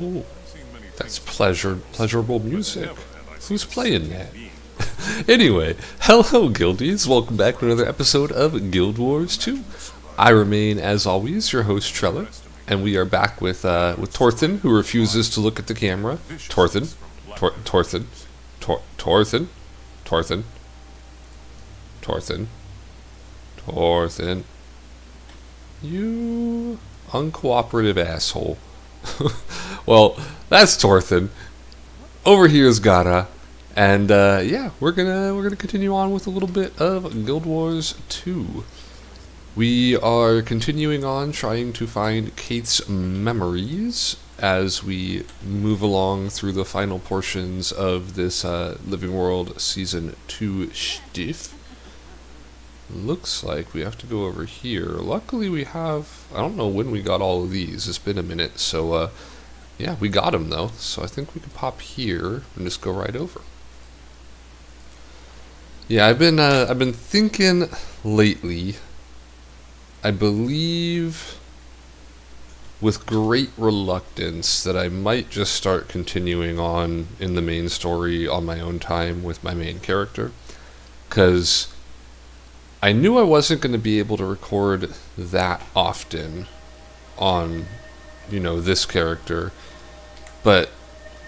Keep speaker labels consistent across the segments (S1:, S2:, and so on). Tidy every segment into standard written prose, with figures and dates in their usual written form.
S1: Ooh, that's pleasurable music. Who's playing that? Anyway, hello guildies, welcome back to another episode of Guild Wars 2. I remain, as always, your host Trella, and we are back with Torthin, who refuses to look at the camera. Torthin, Torthin, Torthin, Torthin, Torthin, Torthin. You uncooperative asshole. Well, that's Torthin. Over here is Gara. And yeah, we're gonna continue on with a little bit of Guild Wars 2. We are continuing on trying to find Kate's memories as we move along through the final portions of this Living World Season 2 stiff. Looks like we have to go over here. Luckily we have, I don't know when we got all of these, it's been a minute, so yeah, we got them though, so I think we can pop here and just go right over. Yeah, I've been thinking lately, I believe with great reluctance that I might just start continuing on in the main story on my own time with my main character, because I knew I wasn't going to be able to record that often on, you know, this character, but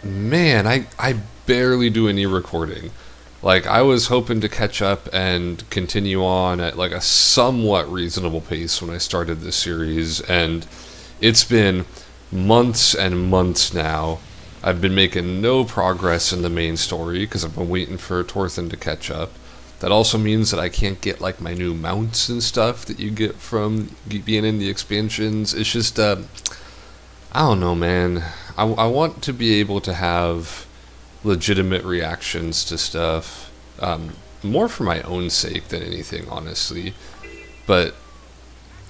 S1: man, I barely do any recording. Like, I was hoping to catch up and continue on at like a somewhat reasonable pace when I started this series, and it's been months and months now. I've been making no progress in the main story because I've been waiting for Torthin to catch up. That also means that I can't get like my new mounts and stuff that you get from being in the expansions. It's just, I don't know, man. I want to be able to have legitimate reactions to stuff, more for my own sake than anything, honestly. But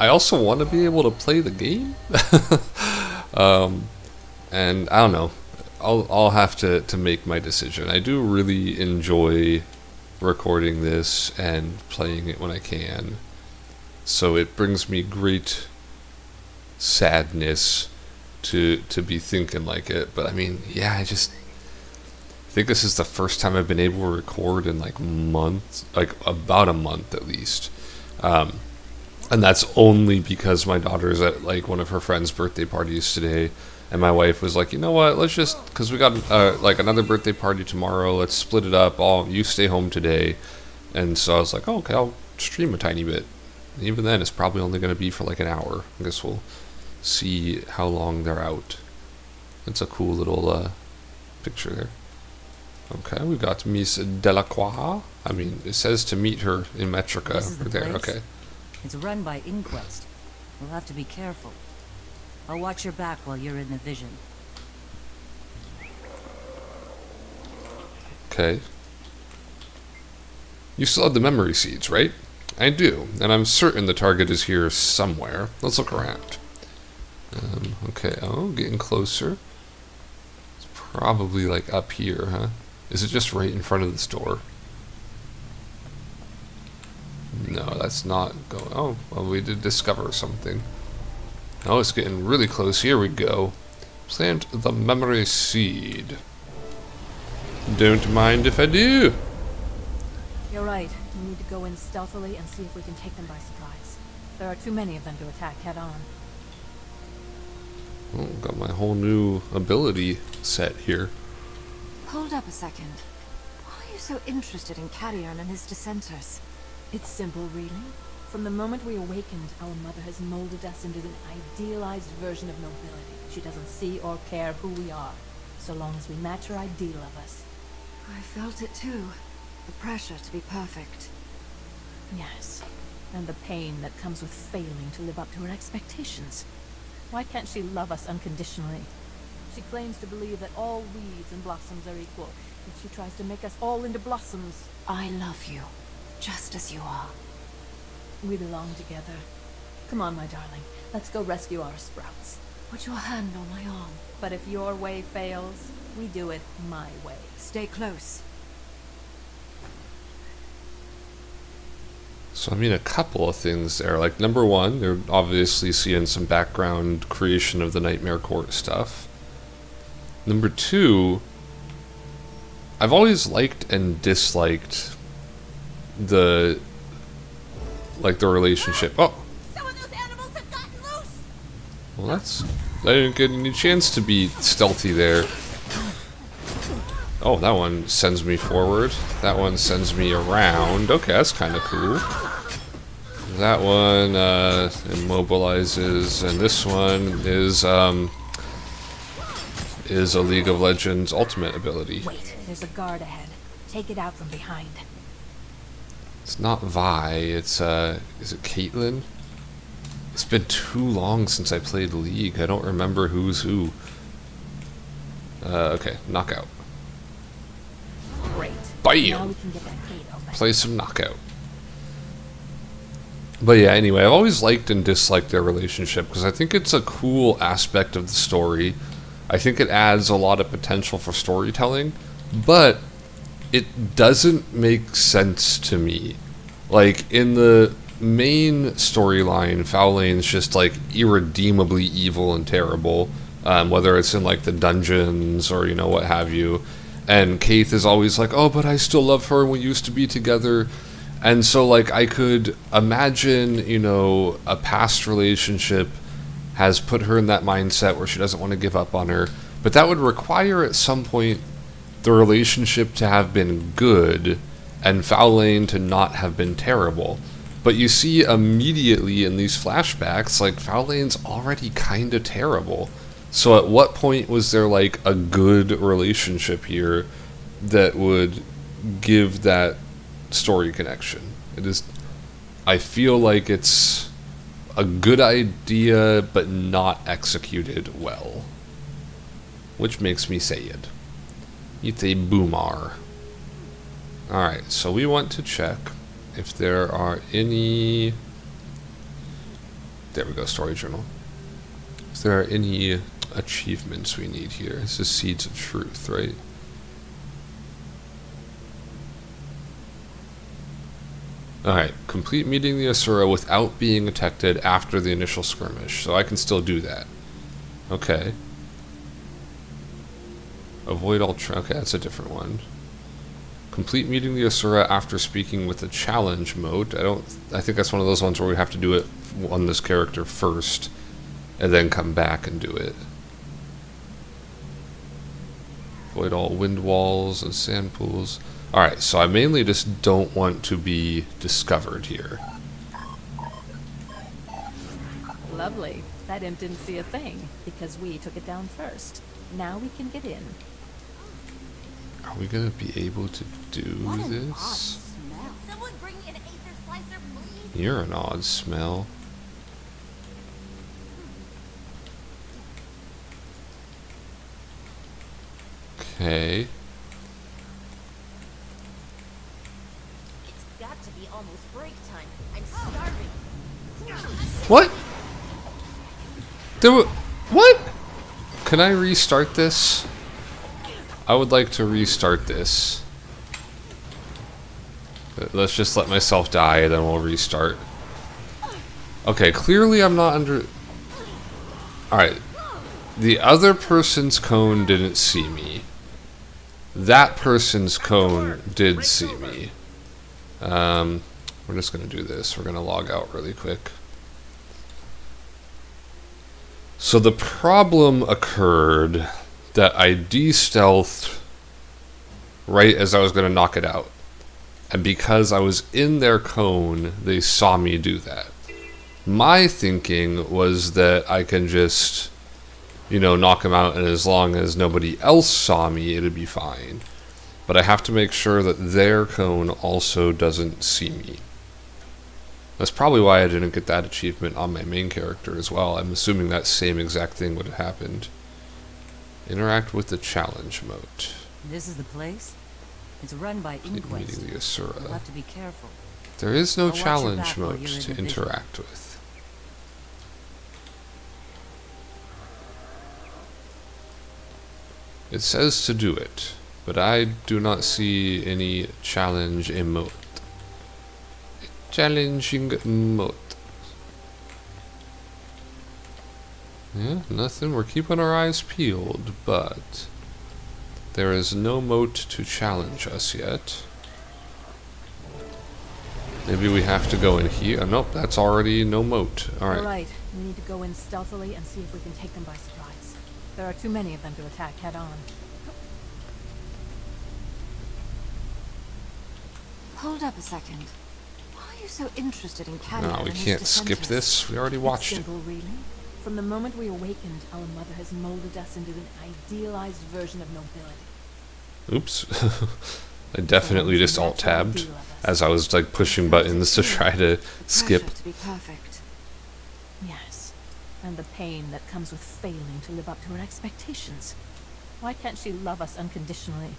S1: I also want to be able to play the game. And I don't know. I'll have to make my decision. I do really enjoy recording this and playing it when I can. So it brings me great sadness to be thinking like it. But I mean, yeah, I think this is the first time I've been able to record in like months, like about a month at least. And that's only because my daughter's at like one of her friend's birthday parties today, and my wife was like, you know what, let's just, because we got like another birthday party tomorrow, let's split it up, you stay home today. And so I was like, oh, okay, I'll stream a tiny bit. And even then, it's probably only going to be for like an hour. I guess we'll see how long they're out. It's a cool little picture there. Okay, we got Miss Delacroix. I mean, it says to meet her in Metrica.
S2: This is the
S1: there,
S2: place.
S1: okay.
S2: It's run by Inquest. We'll have to be careful. I'll watch your back while you're in the vision.
S1: Okay. You still have the memory seeds, right? I do, and I'm certain the target is here somewhere. Let's look around. Okay, oh, getting closer. It's probably like up here, huh? Is it just right in front of this door? No, that's not going. Oh, well, we did discover something. Oh, it's getting really close. Here we go. Plant the memory seed. Don't mind if I do.
S3: You're right. We need to go in stealthily and see if we can take them by surprise. There are too many of them to attack head on.
S1: Oh, got my whole new ability set here.
S4: Hold up a second. Why are you so interested in Carrion and his dissenters?
S3: It's simple, really. From the moment we awakened, our mother has molded us into an idealized version of nobility. She doesn't see or care who we are, so long as we match her ideal of us.
S4: I felt it too. The pressure to be perfect.
S3: Yes, and the pain that comes with failing to live up to her expectations. Why can't she love us unconditionally? She claims to believe that all weeds and blossoms are equal, yet she tries to make us all into blossoms.
S4: I love you, just as you are.
S3: We belong together. Come on, my darling. Let's go rescue our sprouts.
S4: Put your hand on my arm.
S3: But if your way fails, we do it my way.
S4: Stay close.
S1: So I mean a couple of things there. Like number one, they're obviously seeing some background creation of the Nightmare Court stuff. Number two, I've always liked and disliked the relationship. Oh,
S3: Some of those animals have gotten loose!
S1: well, that's... I didn't get any chance to be stealthy there. Oh, that one sends me forward. That one sends me around. Okay, that's kind of cool. That one immobilizes, and this one is a League of Legends ultimate ability.
S3: Wait, there's a guard ahead. Take it out from behind.
S1: It's not Vi, it's is it Caitlyn? It's been too long since I played League. I don't remember who's who. Okay, knockout.
S3: Great. Now
S1: Bam!
S3: we can get that gate open.
S1: Play some knockout. But yeah, anyway, I've always liked and disliked their relationship because I think it's a cool aspect of the story. I think it adds a lot of potential for storytelling, but it doesn't make sense to me. Like, in the main storyline, Foulane's just, like, irredeemably evil and terrible, whether it's in, like, the dungeons or, you know, what have you. And Kaith is always like, oh, but I still love her and we used to be together. And so, like, I could imagine, you know, a past relationship has put her in that mindset where she doesn't want to give up on her. But that would require at some point the relationship to have been good and Foulane to not have been terrible. But you see immediately in these flashbacks, like, Foulane's already kind of terrible. So at what point was there, like, a good relationship here that would give that story connection? It is... I feel like it's a good idea, but not executed well. Which makes me say it. It's a boomer. Alright, so we want to check if there are any... There we go, story journal. If there are any achievements we need here. This is Seeds of Truth, right? Alright, complete meeting the Asura without being detected after the initial skirmish. So I can still do that. Okay. Avoid all okay, that's a different one. Complete meeting the Asura after speaking with the challenge mode. I think that's one of those ones where we have to do it on this character first and then come back and do it. Avoid all wind walls and sand pools. Alright, so I mainly just don't want to be discovered here.
S3: Lovely. That imp didn't see a thing, because we took it down first. Now we can get in.
S1: Are we gonna be able to do this?
S4: Someone bring me an aether slicer, please?
S1: You're an odd smell. Okay.
S4: It's got to be almost break time. I'm starving.
S1: What? What? Can I restart this? I would like to restart this. Let's just let myself die and then we'll restart. Okay, clearly I'm not under... Alright. The other person's cone didn't see me. That person's cone did see me. We're just gonna do this. We're gonna log out really quick. So the problem occurred that I de-stealthed right as I was gonna knock it out. And because I was in their cone, they saw me do that. My thinking was that I can just, you know, knock them out, and as long as nobody else saw me, it'd be fine. But I have to make sure that their cone also doesn't see me. That's probably why I didn't get that achievement on my main character as well. I'm assuming that same exact thing would have happened. Interact with the challenge mode.
S2: This is the place? It's run by Inquest.
S1: Meeting the Asura.
S2: You'll have to be careful.
S1: There is no
S2: I'll watch your
S1: challenge
S2: back while
S1: mode
S2: you're in
S1: to
S2: the vision.
S1: interact with. It says to do it, but I do not see any challenge emote. Challenging emote. Yeah, nothing. We're keeping our eyes peeled, but There is no moat to challenge us yet. Maybe we have to go in here. Nope, that's already no moat. Alright.
S3: Alright, we need to go in stealthily and see if we can take them by surprise. There are too many of them to attack head on.
S4: Hold up a second. Why are you so interested in Carrion
S1: No, we
S4: and his
S1: can't skip
S4: dissenters?
S1: this. We already watched it.
S3: Simple, really. From the moment we awakened, our mother has molded us into an idealized version of nobility.
S1: Oops. I definitely just alt-tabbed as I was like pushing buttons to try to skip.
S4: Pressure to be perfect.
S3: Yes, and the pain that comes with failing to live up to her expectations. Why can't she love us unconditionally?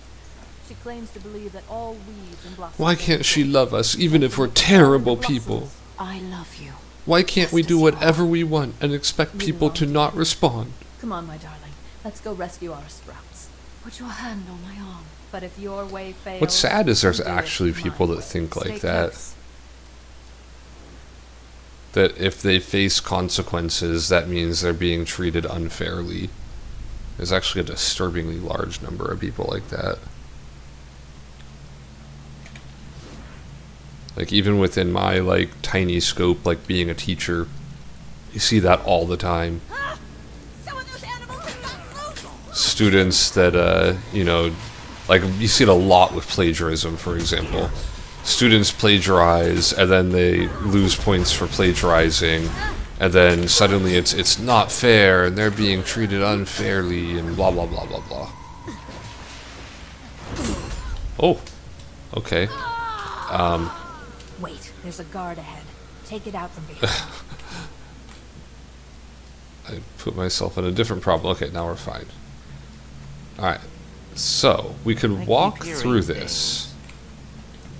S3: She claims to believe that all weeds and blossoms...
S1: Why can't she love us even if we're terrible people?
S4: I love you.
S1: Why can't we do whatever we want and expect people to not respond?
S3: Come on, my darling. Let's go rescue our sprouts.
S4: Put your hand on my arm.
S3: But if your way fails...
S1: What's sad is there's
S3: do it
S1: actually
S3: my
S1: people that
S3: way.
S1: think
S4: Stay
S1: like that.
S4: close.
S1: That if they face consequences, that means they're being treated unfairly. There's actually a disturbingly large number of people like that. Like even within my like tiny scope, like being a teacher, you see that all the time. Students that you know, like you see it a lot with plagiarism, for example. Students plagiarize and then they lose points for plagiarizing, and then suddenly it's not fair and they're being treated unfairly and blah blah blah blah blah. Oh, okay.
S3: Wait, there's a guard ahead. Take it out from behind.
S1: I put myself in a different problem. Okay, now we're fine. Alright, so we can walk through this,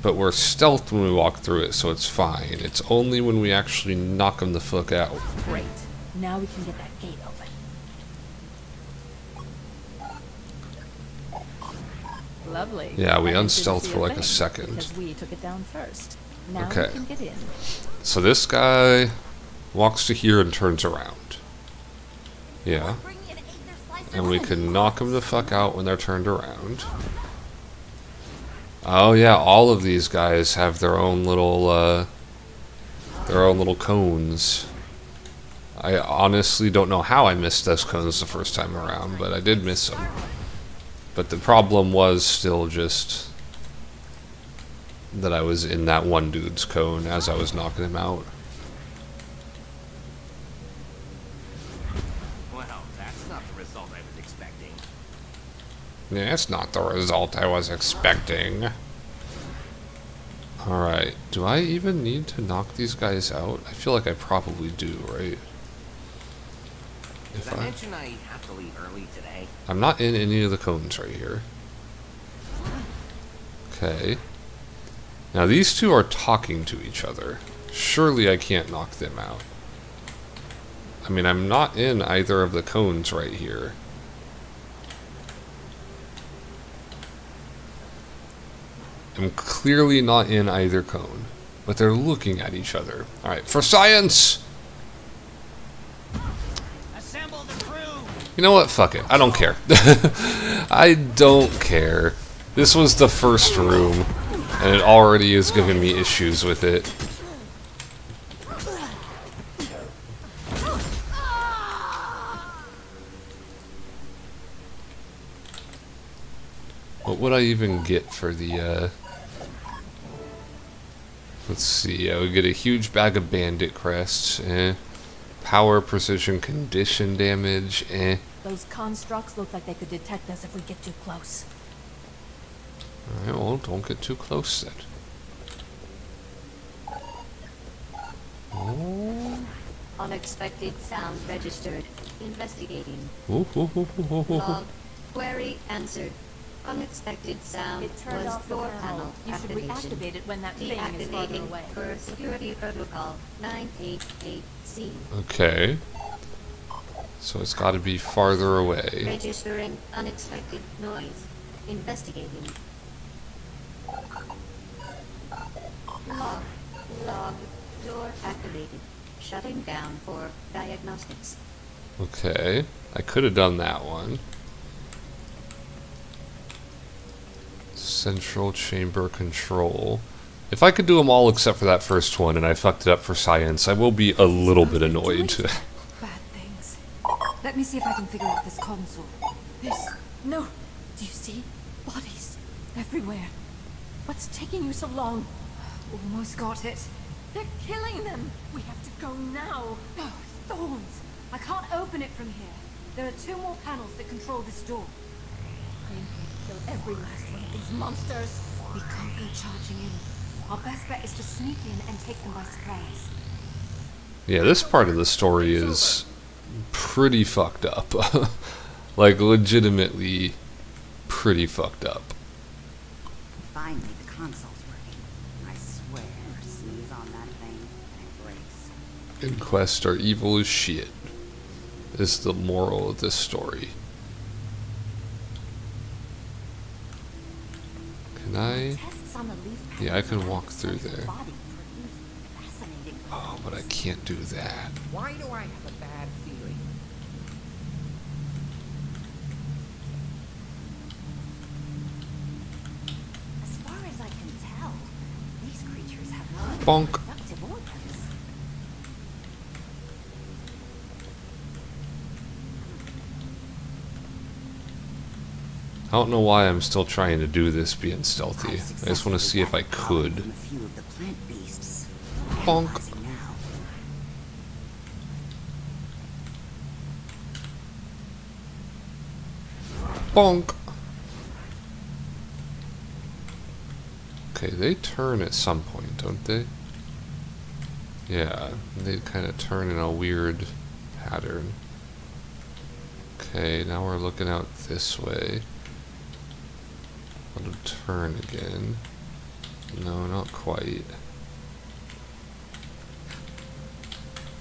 S1: but we're stealth when we walk through it, so it's fine. It's only when we actually knock them the fuck out.
S3: Great. Now we can get that gate open. Lovely.
S1: Yeah, we
S3: I didn't
S1: unstealthed
S3: see
S1: for like a
S3: thing,
S1: second.
S3: Because we took it down first. Now
S1: Okay.
S3: we can get in.
S1: So this guy walks to here and turns around. Yeah. And we can knock them the fuck out when they're turned around. Oh yeah, all of these guys have their own little cones. I honestly don't know how I missed those cones the first time around, but I did miss them. But the problem was still just that I was in that one dude's cone as I was knocking him out.
S5: Well, that's not the result I was expecting.
S1: Yeah, that's not the result I was expecting. Alright, do I even need to knock these guys out? I feel like I probably do, right?
S5: Did I mention I have to leave early today?
S1: I'm not in any of the cones right here. Okay. Now these two are talking to each other. Surely I can't knock them out. I mean, I'm not in either of the cones right here. I'm clearly not in either cone. But they're looking at each other. Alright, for science!
S5: Assemble the crew!
S1: You know what? Fuck it. I don't care. I don't care. This was the first room, and it already is giving me issues with it. What would I even get for the, let's see, I would get a huge bag of bandit crests, power, precision, condition damage,
S3: Those constructs look like they could detect us if we get too close.
S1: Alright, well, don't get too close then. Oh.
S6: Unexpected sound registered. Investigating.
S1: Ooh, ooh, ooh, ooh, ooh, ooh.
S6: Log. Query answered. Unexpected sound
S3: It turned
S6: was
S3: off the
S6: door
S3: panel.
S6: panel
S3: You should
S6: activation.
S3: reactivate it when that thing is farther
S6: Deactivating
S3: away.
S6: per security protocol 988C.
S1: Okay. So it's got to be farther away.
S6: Registering unexpected noise. Investigating. Log. Log. Door activated. Shutting down for diagnostics.
S1: Okay. I could have done that one. Central chamber control. If I could do them all except for that first one and I fucked it up for science, I will be a little bit annoyed.
S4: Bad things. Let me see if I can figure out this console.
S3: This. No. Do you see? Bodies. Everywhere. What's taking you so long?
S4: Almost got it.
S3: They're killing them. We have to go now.
S4: No, thorns. I can't open it from here. There are 2 more panels that control this door.
S3: I am going to kill every last one of these monsters.
S4: We can't go charging in. Our best bet is to sneak in and take them by surprise.
S1: Yeah, this part of the story is pretty fucked up. Like, legitimately pretty fucked up.
S7: Finally, the console's working. I swear, sneeze on that thing and it breaks.
S1: Inquests are evil as shit, is the moral of this story. Can I?
S7: Tests on the leaf
S1: Yeah, I can
S7: patterns
S1: walk through
S7: of the
S1: there.
S7: body produce fascinating
S1: Oh, but I can't do that.
S5: Why do I have a bad feeling?
S7: As far as I can tell, these creatures have no
S1: Bonk.
S7: productive organs.
S1: I don't know why I'm still trying to do this being stealthy. I just want to see if I could.
S7: From a few of the plant beasts.
S1: Bonk.
S7: Realizing now,
S1: Bonk. Okay, they turn at some point, don't they? Yeah, they kind of turn in a weird pattern. Okay, now we're looking out this way. Let them turn again. No, not quite.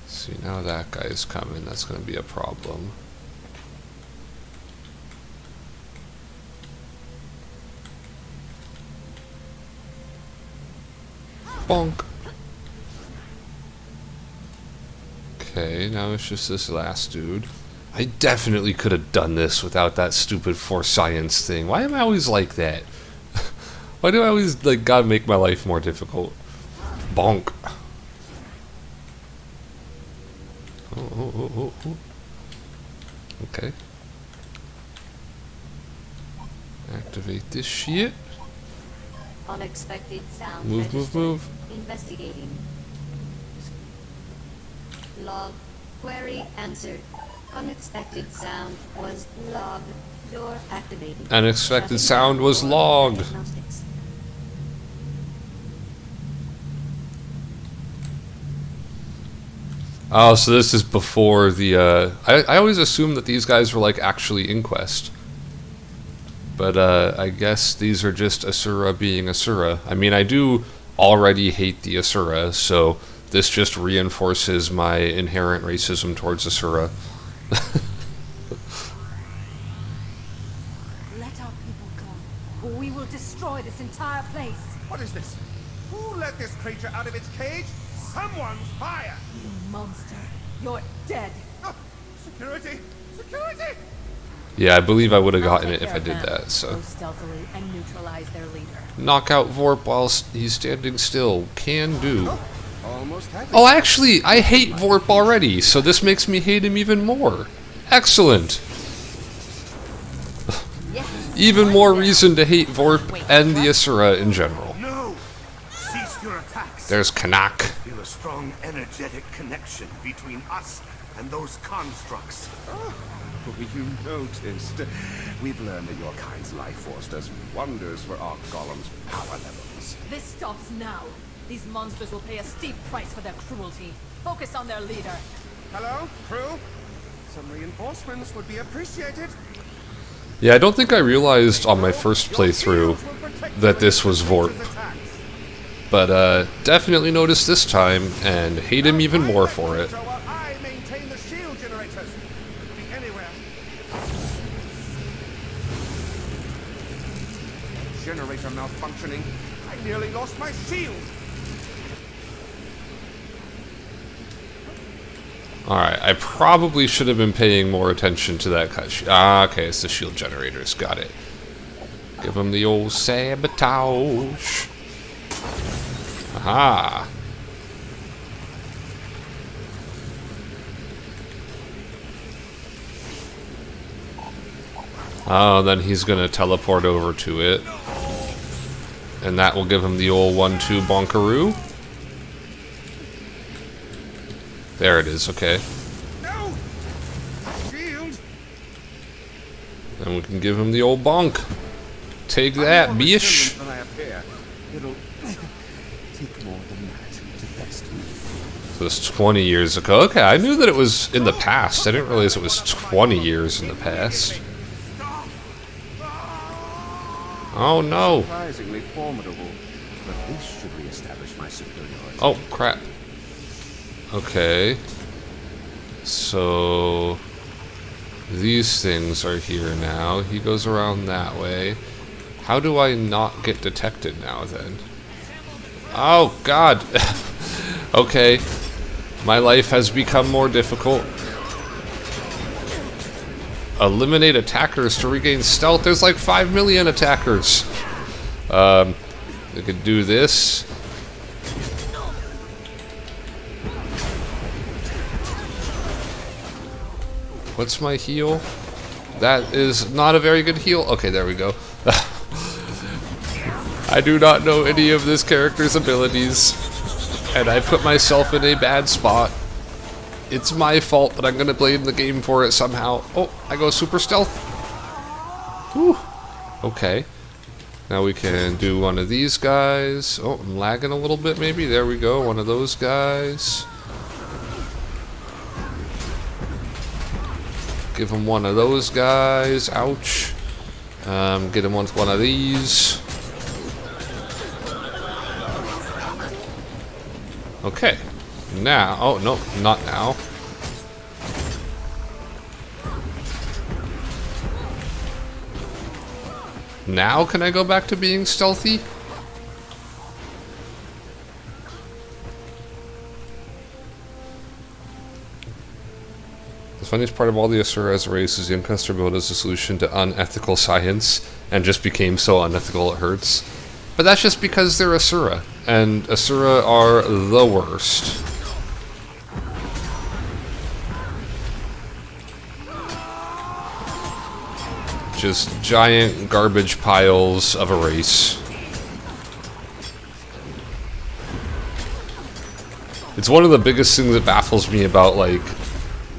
S1: See, now that guy's coming. That's going to be a problem. Bonk. Okay, now it's just this last dude. I definitely could have done this without that stupid force science thing. Why am I always like that? Why do I always, like, gotta make my life more difficult? Bonk. Oh. Okay. Activate this shit.
S6: Unexpected sound
S1: Move,
S6: register.
S1: move.
S6: Investigating. Log. Query answered. Unexpected sound was log. Door activated.
S1: Unexpected
S6: Shutting
S1: sound
S6: down
S1: was
S6: for
S1: log.
S6: diagnostics.
S1: Oh, so this is before the, I always assumed that these guys were, like, actually Inquest. But, I guess these are just Asura being Asura. I mean, I do already hate the Asura, so this just reinforces my inherent racism towards Asura.
S4: Let our people go, or we will destroy this entire place.
S8: What is this? Who let this creature out of its cage? Someone's fire!
S3: You monster. You're dead.
S8: Ah, security! Security!
S1: Yeah, I believe I would have
S3: I'll
S1: gotten
S3: take
S1: it if
S3: care
S1: I
S3: of
S1: did
S3: them.
S1: that, so.
S3: Go stealthily and neutralize their leader.
S1: Knock out Vorp while he's standing still. Can do.
S8: Almost had
S1: Oh, actually, I hate Vorp already, so this makes me hate him even more. Excellent. Even more reason to hate Vorp and the Asura in general.
S8: No! Cease your attacks!
S1: There's Kanak.
S8: Feel a strong energetic connection between us and those constructs.
S9: You noticed. We've learned that your kind's life force does wonders for our golem's power levels.
S3: This stops now. These monsters will pay a steep price for their cruelty. Focus on their leader.
S8: Hello, crew? Some reinforcements would be appreciated.
S1: Yeah, I don't think I realized on my first playthrough that this was Vorp. But definitely noticed this time and hate him even more for it.
S8: While I maintain the shield generators. Could be anywhere. Generator malfunctioning. I nearly lost my shield.
S1: Alright, I probably should have been paying more attention to that cut. Okay, it's the shield generators. Got it. Give him the old sabotage. Aha. Oh, then he's gonna teleport over to it. And that will give him the old 1-2 bonkaroo. There it is, okay.
S9: No! Shield!
S1: Then we can give him the old bonk. Take that, bish.
S9: Than I appear. It'll take more than that to best me.
S1: So it's 20 years ago. Okay, I knew that it was in the past. I didn't realize it was 20 years in the past. Oh no.
S9: Surprisingly formidable, but this should reestablish my superiority.
S1: Oh crap. Okay. So these things are here now. He goes around that way. How do I not get detected now then? Oh god. Okay. My life has become more difficult. Eliminate attackers to regain stealth. There's like 5 million attackers. We could do this. What's my heal? That is not a very good heal. Okay, there we go. I do not know any of this character's abilities, and I put myself in a bad spot. It's my fault, but I'm gonna blame the game for it somehow. Oh, I go super stealth. Whew. Okay. Now we can do one of these guys. Oh, I'm lagging a little bit maybe. There we go, one of those guys. Give him one of those guys. Ouch. Get him with one of these. Okay. Now, oh no, not now. Now can I go back to being stealthy? The funniest part of all the Asura as a race is the Inquester built as a solution to unethical science and just became so unethical it hurts. But that's just because they're Asura, and Asura are the worst. Just giant garbage piles of a race. It's one of the biggest things that baffles me about, like,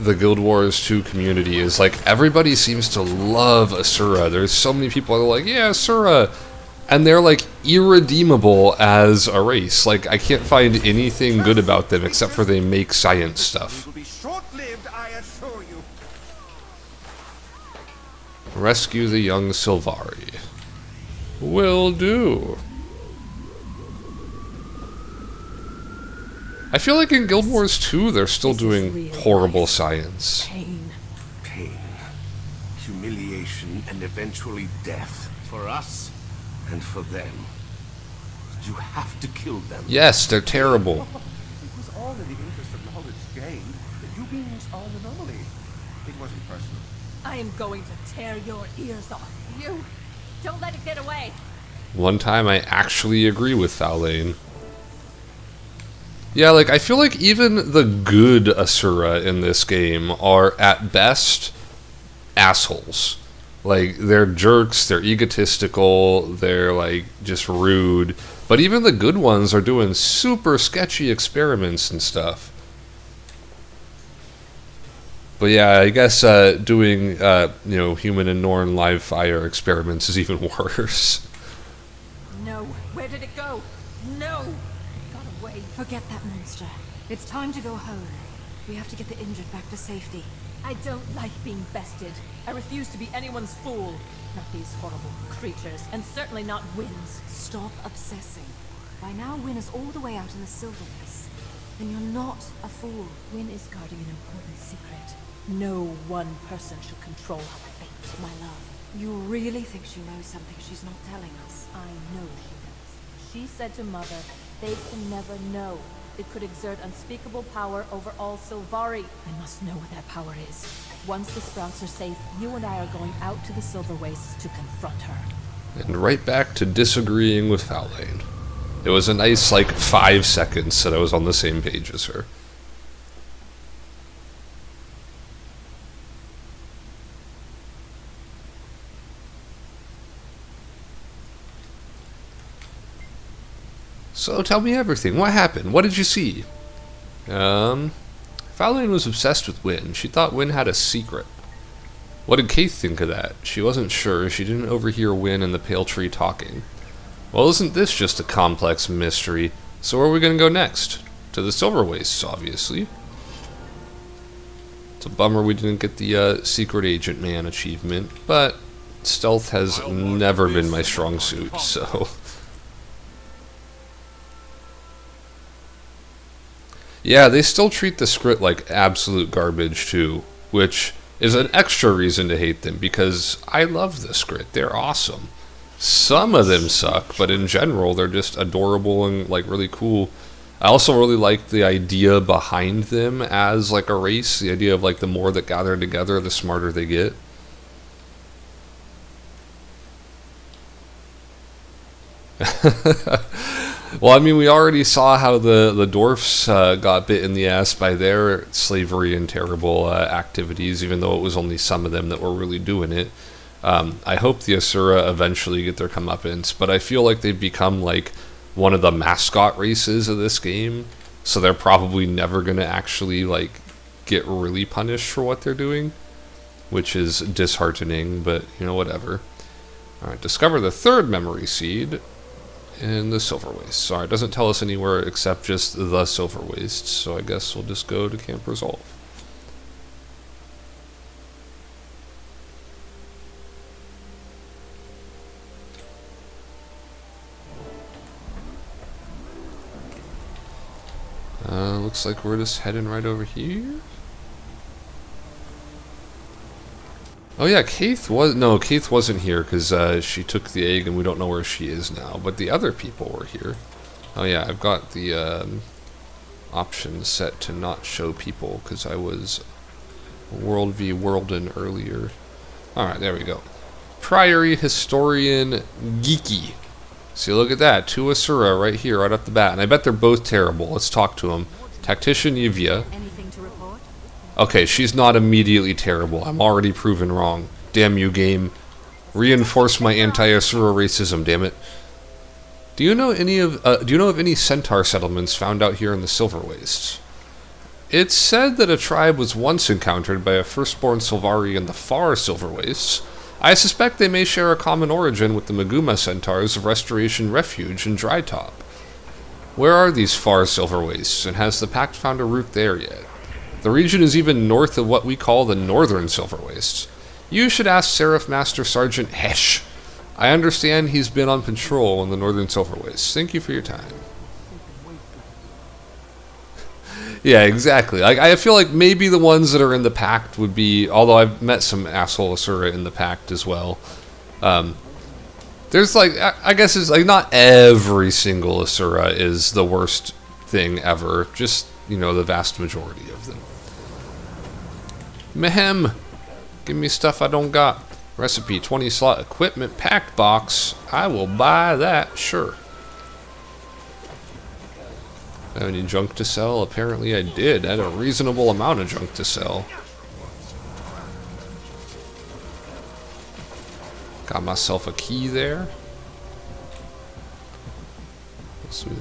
S1: the Guild Wars 2 community is, like, everybody seems to love Asura. There's so many people that are like, yeah, Asura! And they're, like, irredeemable as a race. Like, I can't find anything good about them except for they make science stuff.
S9: It will be short-lived, I assure you.
S1: Rescue the young Sylvari. Will do. I feel like in Guild Wars 2 they're still doing horrible science.
S3: Pain.
S8: Pain, humiliation, and eventually death. For us, and for them. You have to kill them.
S1: Yes, they're terrible.
S9: It was all in the interest of knowledge gained. You beings are an anomaly. It wasn't personal.
S3: I am going to tear your ears off. You don't let it get away.
S1: One time I actually agree with Thalain. Yeah, like, I feel like even the good Asura in this game are, at best, assholes. Like, they're jerks, they're egotistical, they're, like, just rude. But even the good ones are doing super sketchy experiments and stuff. But yeah, I guess doing, human and Norn live fire experiments is even worse.
S3: No. Where did it go? No. It got away.
S4: Forget that monster. It's time to go home. We have to get the injured back to safety.
S3: I don't like being bested. I refuse to be anyone's fool. Not these horrible creatures, and certainly not Wynn's.
S4: Stop obsessing. By now, Wynn is all the way out in the Silver Race. Then you're not a fool.
S3: Wynn is guarding an important secret. No one person should control our fate, my love.
S4: You really think she knows something she's not telling us?
S3: I know she does. She said to Mother, they can never know. It could exert unspeakable power over all Sylvari. I must know what that power is. Once the Sprouts are safe, you and I are going out to the Silver Wastes to confront her.
S1: And right back to disagreeing with Fowlane. It was a nice, like, 5 seconds that I was on the same page as her. So tell me everything. What happened? What did you see? Fowlane was obsessed with Wynn. She thought Wynn had a secret. What did Kate think of that? She wasn't sure. She didn't overhear Wynn and the Pale Tree talking. Well, isn't this just a complex mystery? So where are we going to go next? To the Silver Wastes, obviously. It's a bummer we didn't get the Secret Agent Man achievement, but stealth has never been my strong suit, so... Yeah, they still treat the script like absolute garbage too, which is an extra reason to hate them, because I love the script. They're awesome. Some of them suck, but in general, they're just adorable and like really cool. I also really like the idea behind them as like a race, the idea of like the more that gather together, the smarter they get. Well, I mean, we already saw how the dwarfs got bit in the ass by their slavery and terrible activities, even though it was only some of them that were really doing it. I hope the Asura eventually get their comeuppance, but I feel like they've become like one of the mascot races of this game, so they're probably never going to actually like get really punished for what they're doing, which is disheartening, but you know, whatever. Alright, discover the third memory seed in the Silver Wastes. Sorry, it doesn't tell us anywhere except just the Silver Wastes, so I guess we'll just go to Camp Resolve. Looks like we're just heading right over here. Oh yeah, Keith wasn't here because she took the egg and we don't know where she is now, but the other people were here. Oh yeah, I've got the option set to not show people because I was World v. Worlden earlier. Alright, there we go. Priory Historian Geeky. See, look at that. 2 Asura right here, right off the bat. And I bet they're both terrible. Let's talk to them. Tactician Yevia.
S2: Anything to report?
S1: Okay, she's not immediately terrible. I'm already proven wrong. Damn you, game. Reinforce my anti-Asura racism, damn it. Do you know of any centaur settlements found out here in the Silver Wastes? It's said that a tribe was once encountered by a firstborn Sylvari in the far Silver Wastes. I suspect they may share a common origin with the Maguma centaurs of Restoration Refuge in Drytop. Where are these far Silver Wastes, and has the Pact found a route there yet? The region is even north of what we call the Northern Silver Wastes. You should ask Seraph Master Sergeant Hesh. I understand he's been on patrol in the Northern Silver Wastes. Thank you for your time. Yeah, exactly. I feel like maybe the ones that are in the Pact would be, although I've met some asshole Asura in the Pact as well. There's like, I guess it's like not every single Asura is the worst thing ever. Just, you know, the vast majority of them. Mehem! Give me stuff I don't got. Recipe 20 slot equipment packed box. I will buy that, sure. Have any junk to sell? Apparently I did. I had a reasonable amount of junk to sell. Got myself a key there. Sweet.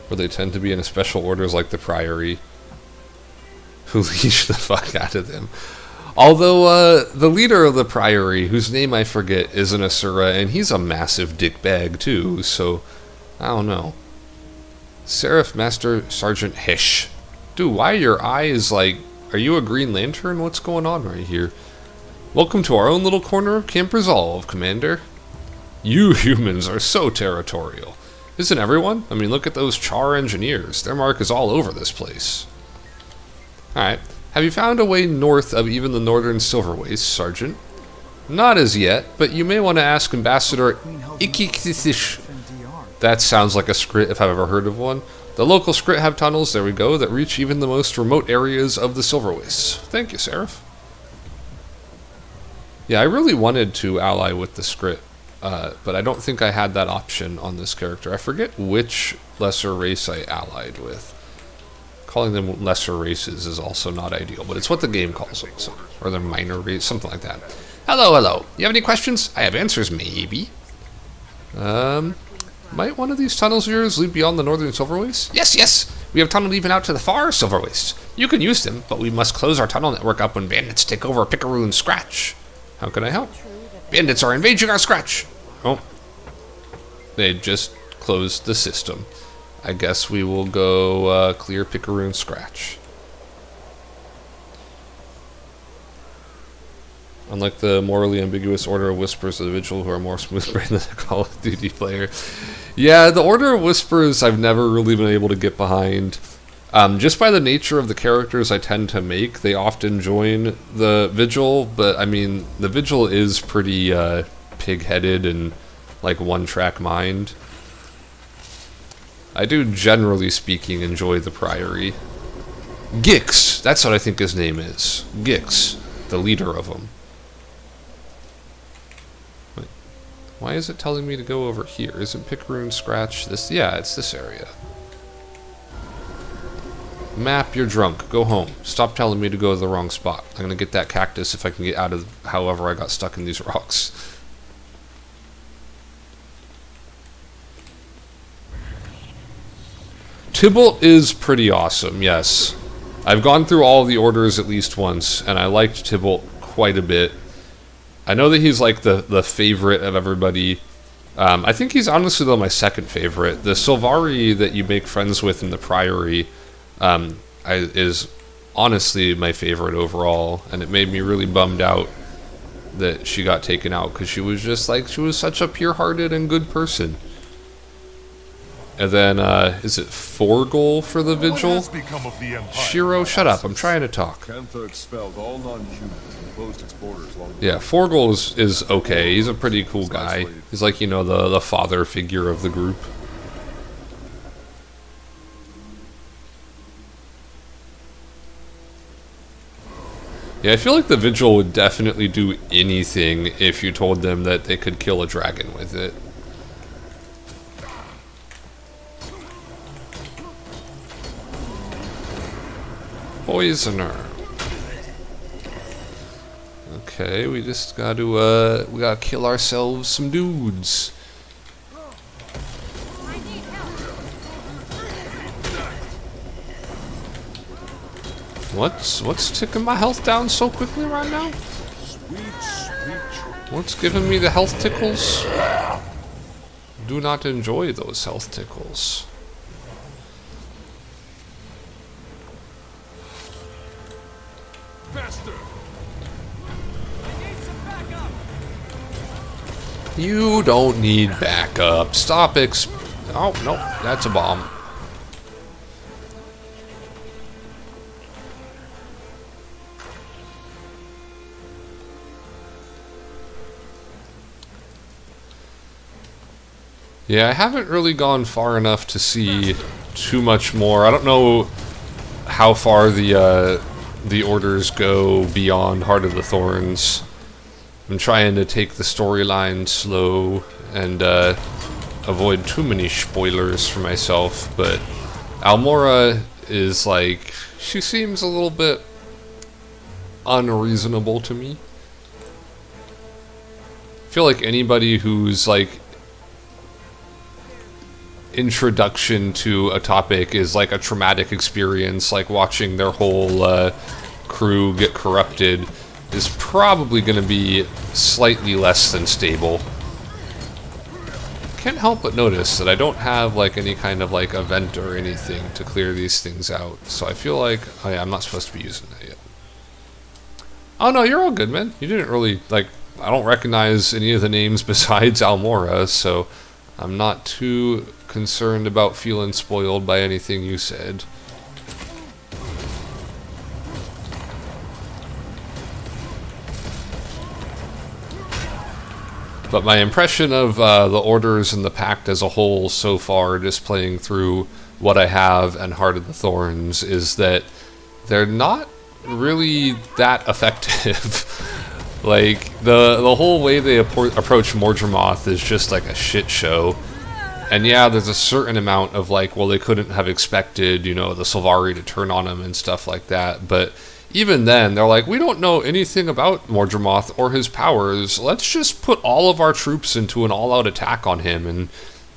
S1: Where they tend to be in special orders like the Priory. Who leash the fuck out of them. Although, the leader of the Priory, whose name I forget, is an Asura, and he's a massive dickbag too, so I don't know. Seraph Master Sergeant Hesh. Dude, why your eyes like... Are you a Green Lantern? What's going on right here? Welcome to our own little corner of Camp Resolve, Commander. You humans are so territorial. Isn't everyone? I mean, look at those Char engineers. Their mark is all over this place. Alright. Have you found a way north of even the Northern Silver Wastes, Sergeant? Not as yet, but you may want to ask Ambassador Ikikisish. That sounds like a Skrit if I've ever heard of one. The local Skrit have tunnels, there we go, that reach even the most remote areas of the Silver Wastes. Thank you, Seraph. Yeah, I really wanted to ally with the Skrit. but I don't think I had that option on this character. I forget which lesser race I allied with. Calling them lesser races is also not ideal, but it's what the game calls them, so, or they're minor race, something like that. Hello, hello. You have any questions? I have answers, maybe. Might one of these tunnels of yours lead beyond the northern Silver Waste? Yes, yes! We have a tunnel even out to the far Silver Waste. You can use them, but we must close our tunnel network up when bandits take over Pickaroo and Scratch. How can I help? Bandits are invading our Scratch! Oh. They just closed the system. I guess we will go clear Pickaroo and Scratch. Unlike the morally ambiguous Order of Whispers of the Vigil, who are more smooth-brained than a Call of Duty player. Yeah, the Order of Whispers I've never really been able to get behind. Just by the nature of the characters I tend to make, they often join the Vigil, but I mean, the Vigil is pretty pig-headed and like one-track mind. I do, generally speaking, enjoy the Priory. Gix! That's what I think his name is. Gix, the leader of them. Why is it telling me to go over here? Isn't Pickaroo and Scratch this? Yeah, it's this area. Map, you're drunk. Go home. Stop telling me to go to the wrong spot. I'm gonna get that cactus if I can get out of however I got stuck in these rocks. Tybalt is pretty awesome, yes. I've gone through all the orders at least once, and I liked Tybalt quite a bit. I know that he's like the favorite of everybody. I think he's honestly though my second favorite. The Sylvari that you make friends with in the Priory is honestly my favorite overall, and it made me really bummed out that she got taken out because she was just like, she was such a pure-hearted and good person. And then, is it Forgol for the Vigil? Shiro, shut up, I'm trying to talk. Yeah, Forgol is okay, he's a pretty cool guy. He's like, you know, the father figure of the group. Yeah, I feel like the Vigil would definitely do anything if you told them that they could kill a dragon with it. Poisoner. Okay, we just gotta we gotta kill ourselves some dudes. What's ticking my health down so quickly right now? What's giving me the health tickles? Do not enjoy those health tickles. You don't need backup. Stop oh, no, that's a bomb. Yeah, I haven't really gone far enough to see too much more. I don't know how far the orders go beyond Heart of the Thorns. I'm trying to take the storyline slow and avoid too many spoilers for myself, but Almora is like, she seems a little bit unreasonable to me. I feel like anybody who's like introduction to a topic is like a traumatic experience, like watching their whole crew get corrupted, is probably going to be slightly less than stable. Can't help but notice that I don't have like any kind of like event or anything to clear these things out, so I feel like I'm not supposed to be using that yet. Oh no, you're all good, man. You didn't really, like, I don't recognize any of the names besides Almora, so I'm not too concerned about feeling spoiled by anything you said. But my impression of the orders and the pact as a whole so far, just playing through what I have and Heart of the Thorns, is that they're not really that effective. Like, the whole way they approach Mordremoth is just like a shit show. And yeah, there's a certain amount of like, well, they couldn't have expected, you know, the Sylvari to turn on him and stuff like that. But even then, they're like, we don't know anything about Mordremoth or his powers. Let's just put all of our troops into an all-out attack on him and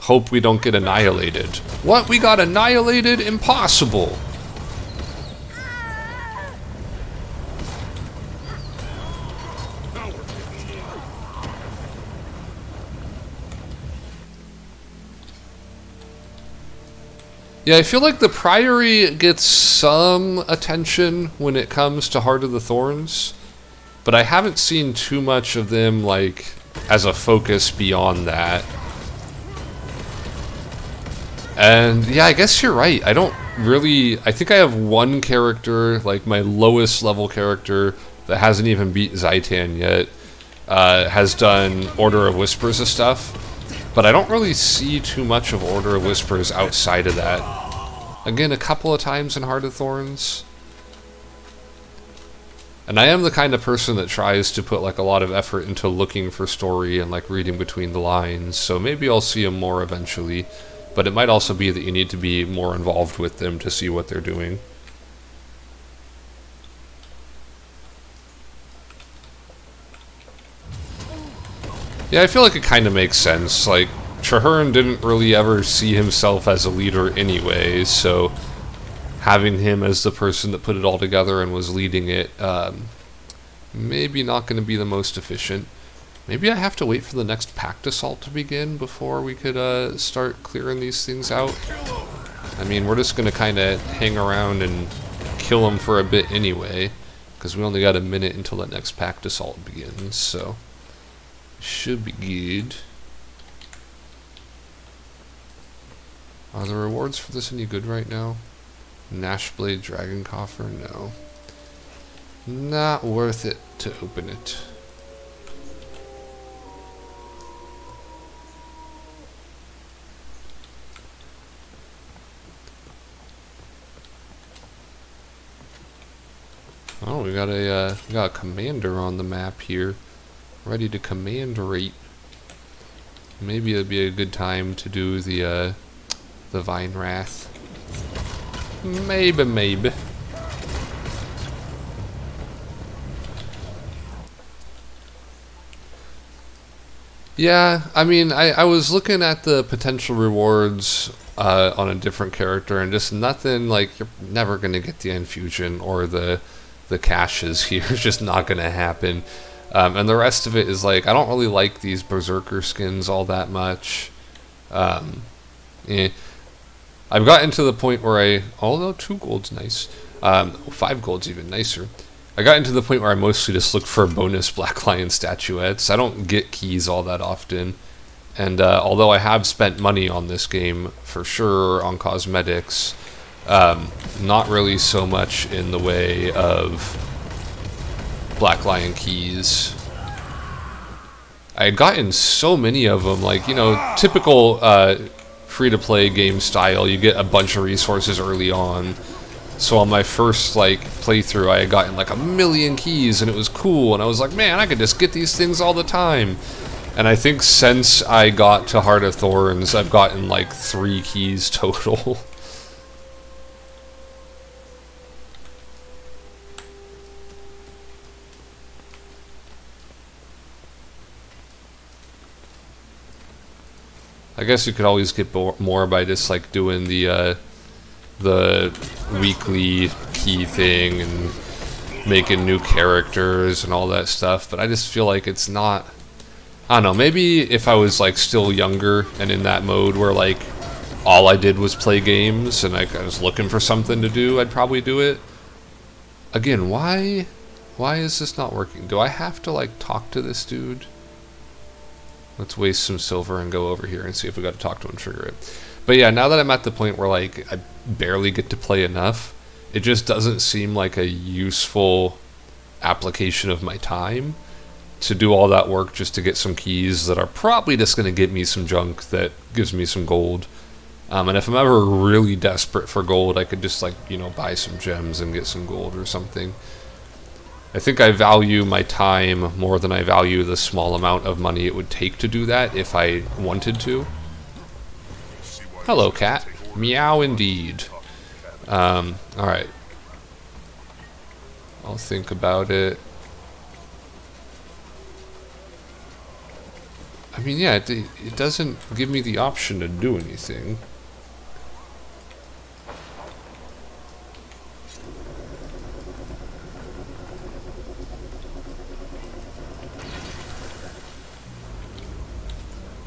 S1: hope we don't get annihilated. What? We got annihilated? Impossible! Yeah, I feel like the Priory gets some attention when it comes to Heart of the Thorns, but I haven't seen too much of them, like, as a focus beyond that. And yeah, I guess you're right. I don't really... I think I have one character, like my lowest level character, that hasn't even beat Zaitan yet, has done Order of Whispers and stuff. But I don't really see too much of Order of Whispers outside of that. Again, a couple of times in Heart of Thorns. And I am the kind of person that tries to put like a lot of effort into looking for story and like reading between the lines. So maybe I'll see them more eventually. But it might also be that you need to be more involved with them to see what they're doing. Yeah, I feel like it kind of makes sense. Like, Traherne didn't really ever see himself as a leader anyway, so having him as the person that put it all together and was leading it, maybe not going to be the most efficient. Maybe I have to wait for the next Pact Assault to begin before we could start clearing these things out. I mean, we're just going to kind of hang around and kill them for a bit anyway, because we only got a minute until the next Pact Assault begins, so... should be good. Are the rewards for this any good right now? Gnashblade Dragon Coffer? No. Not worth it to open it. Oh, we got a commander on the map here. Ready to command rate. Maybe it'd be a good time to do the Vine Wrath. Maybe. Yeah, I mean, I was looking at the potential rewards on a different character, and just nothing, like, you're never going to get the infusion or the caches here. It's just not going to happen. And the rest of it is like, I don't really like these Berserker skins all that much. I've gotten to the point where although 2 gold's nice, 5 gold's even nicer. I got into the point where I mostly just look for bonus Black Lion statuettes. I don't get keys all that often. And although I have spent money on this game, for sure, on cosmetics, not really so much in the way of Black Lion keys. I had gotten so many of them, like, you know, typical free-to-play game style, you get a bunch of resources early on. So on my first, like, playthrough, I had gotten like 1,000,000 keys, and it was cool, and I was like, man, I could just get these things all the time. And I think since I got to Heart of Thorns, I've gotten like 3 keys total. I guess you could always get more by just like doing the weekly key thing and making new characters and all that stuff, but I just feel like it's not, I don't know, maybe if I was like still younger and in that mode where like all I did was play games and I was looking for something to do, I'd probably do it. Again, why is this not working? Do I have to like talk to this dude? Let's waste some silver and go over here and see if we got to talk to him and trigger it. But yeah, now that I'm at the point where like I barely get to play enough, it just doesn't seem like a useful application of my time to do all that work just to get some keys that are probably just going to get me some junk that gives me some gold. And if I'm ever really desperate for gold, I could just like, you know, buy some gems and get some gold or something. I think I value my time more than I value the small amount of money it would take to do that if I wanted to. Hello, cat. Meow indeed. Alright. I'll think about it. I mean, yeah, it doesn't give me the option to do anything.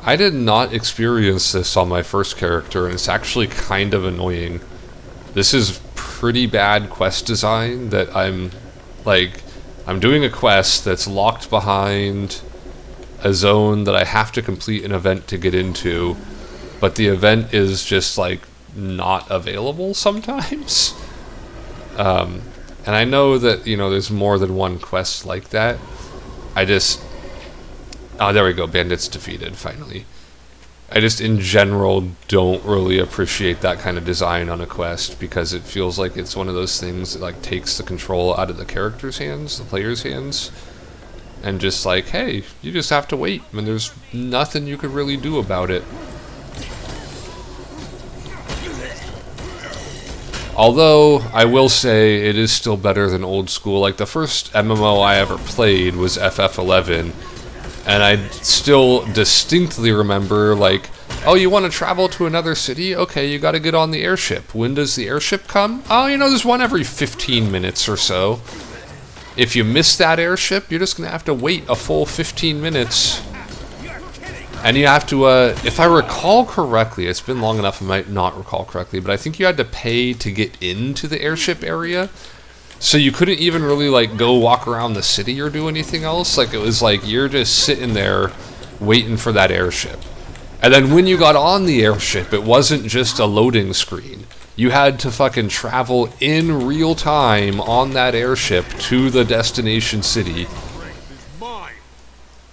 S1: I did not experience this on my first character, and it's actually kind of annoying. This is pretty bad quest design that I'm doing a quest that's locked behind a zone that I have to complete an event to get into, but the event is just like not available sometimes. And I know that, you know, there's more than one quest like that. Oh, there we go. Bandits defeated, finally. I just, in general, don't really appreciate that kind of design on a quest because it feels like it's one of those things that, like, takes the control out of the character's hands, the player's hands, and just like, hey, you just have to wait, and there's nothing you could really do about it. Although, I will say, it is still better than old school. Like, the first MMO I ever played was FF11, and I still distinctly remember, like, oh, you want to travel to another city? Okay, you got to get on the airship. When does the airship come? Oh, you know, there's one every 15 minutes or so. If you miss that airship, you're just going to have to wait a full 15 minutes. And you have to, if I recall correctly, it's been long enough I might not recall correctly, but I think you had to pay to get into the airship area. So you couldn't even really, like, go walk around the city or do anything else. Like, it was like you're just sitting there waiting for that airship. And then when you got on the airship, it wasn't just a loading screen. You had to fucking travel in real time on that airship to the destination city.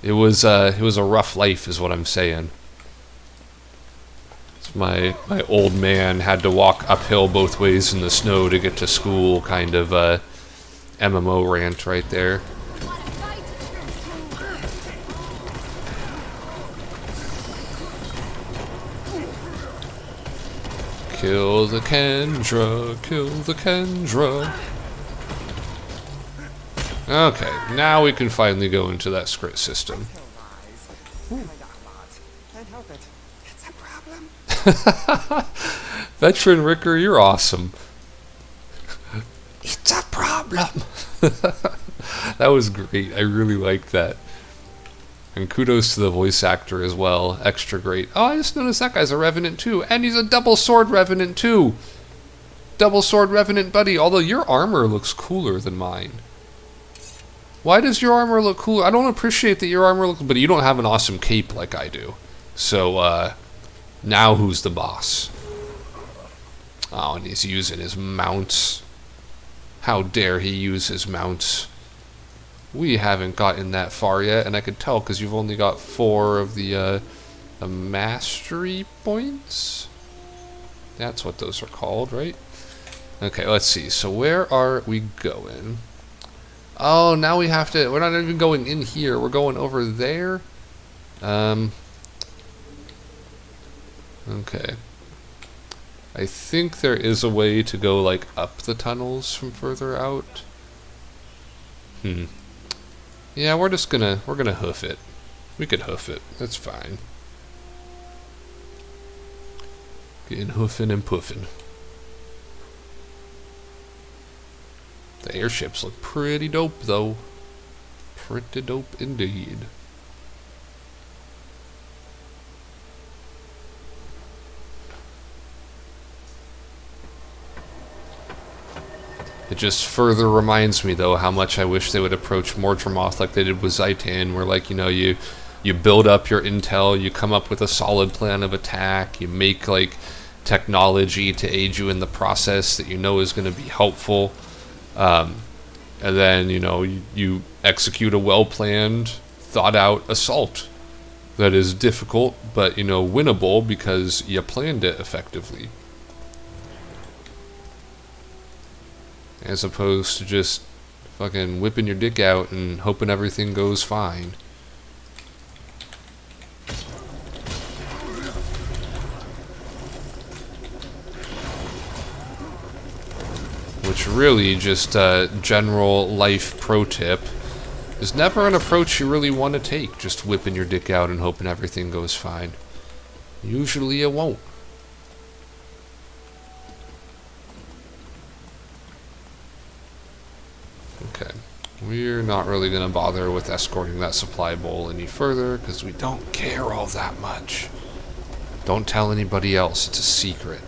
S1: It was a rough life, is what I'm saying. My old man had to walk uphill both ways in the snow to get to school, kind of MMO rant right there. Kill the Kendra, kill the Kendra. Okay, now we can finally go into that script system. Veteran Ricker, you're awesome. It's a problem. That was great. I really liked that. And kudos to the voice actor as well. Extra great. Oh, I just noticed that guy's a Revenant too. And he's a double sword Revenant too. Double sword Revenant buddy. Although your armor looks cooler than mine. Why does your armor look cooler? I don't appreciate that your armor looks... But you don't have an awesome cape like I do. So, now who's the boss? Oh, and he's using his mounts. How dare he use his mounts? We haven't gotten that far yet, and I could tell because you've only got 4 of the mastery points? That's what those are called, right? Okay, let's see. So where are we going? Oh, now we have to... We're not even going in here. We're going over there? Okay. I think there is a way to go, like, up the tunnels from further out. Yeah, we're gonna hoof it. We could hoof it. That's fine. Getting hoofing and puffing. The airships look pretty dope, though. Pretty dope indeed. It just further reminds me, though, how much I wish they would approach Mordremoth like they did with Zaitan, where, like, you know, you build up your intel, you come up with a solid plan of attack, you make, like, technology to aid you in the process that you know is going to be helpful, and then, you know, you execute a well-planned, thought-out assault that is difficult, but, you know, winnable because you planned it effectively. As opposed to just Fucking whipping your dick out and hoping everything goes fine. Which really, just a general life pro tip, is never an approach you really want to take, just whipping your dick out and hoping everything goes fine. Usually it won't. Okay. We're not really going to bother with escorting that supply bowl any further, because we don't care all that much. Don't tell anybody else, it's a secret.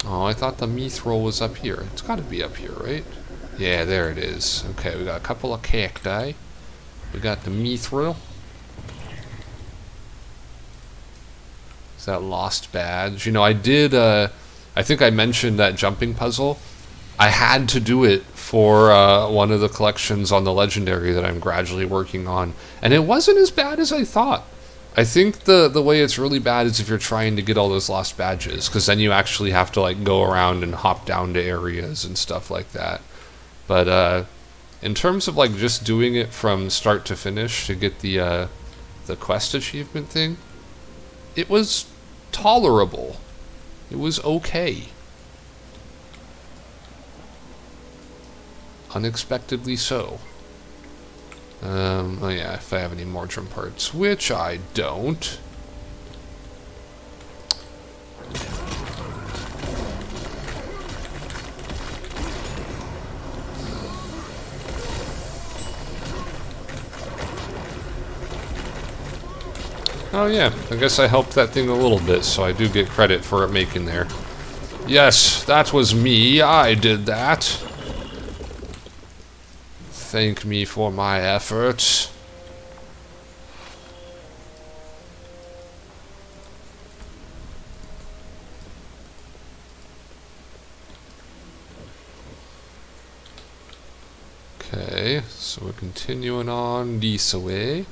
S1: Oh, I thought the mithril was up here. It's got to be up here, right? Yeah, there it is. Okay, we got a couple of cacti. We got the mithril. Is that lost badge? You know, I did, I think I mentioned that jumping puzzle. I had to do it for one of the collections on the Legendary that I'm gradually working on. And it wasn't as bad as I thought. I think the way it's really bad is if you're trying to get all those lost badges, because then you actually have to like go around and hop down to areas and stuff like that. But in terms of like just doing it from start to finish to get the quest achievement thing, it was tolerable. It was okay. Unexpectedly so. Oh yeah, if I have any more drum parts, which I don't. Oh yeah, I guess I helped that thing a little bit, so I do get credit for it making there. Yes, that was me, I did that. Thank me for my efforts. Okay, so we're continuing on this way.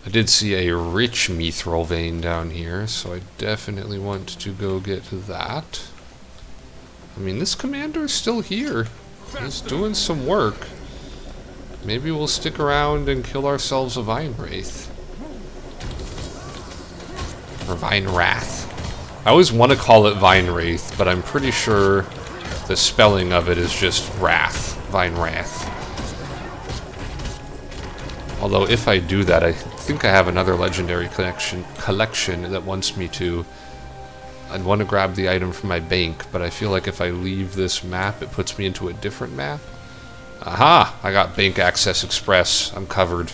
S1: I did see a rich mithril vein down here, so I definitely want to go get that. I mean, this commander's still here. He's doing some work. Maybe we'll stick around and kill ourselves a Vine Wraith. Or Vine Wrath. I always want to call it Vine Wraith, but I'm pretty sure the spelling of it is just Wrath. Vine Wrath. Although if I do that, I think I have another legendary collection that wants me to. I'd want to grab the item from my bank, but I feel like if I leave this map, it puts me into a different map. Aha! I got Bank Access Express. I'm covered.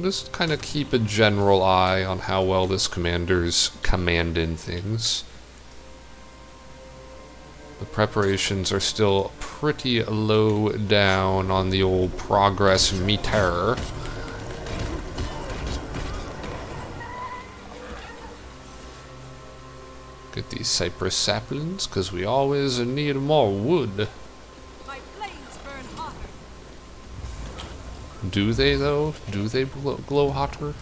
S1: Just kind of keep a general eye on how well this commander's commanding things. The preparations are still pretty low down on the old progress meter. Get these cypress saplings, because we always need more wood.
S2: My flames burn hotter.
S1: Do they, though? Do they glow hotter?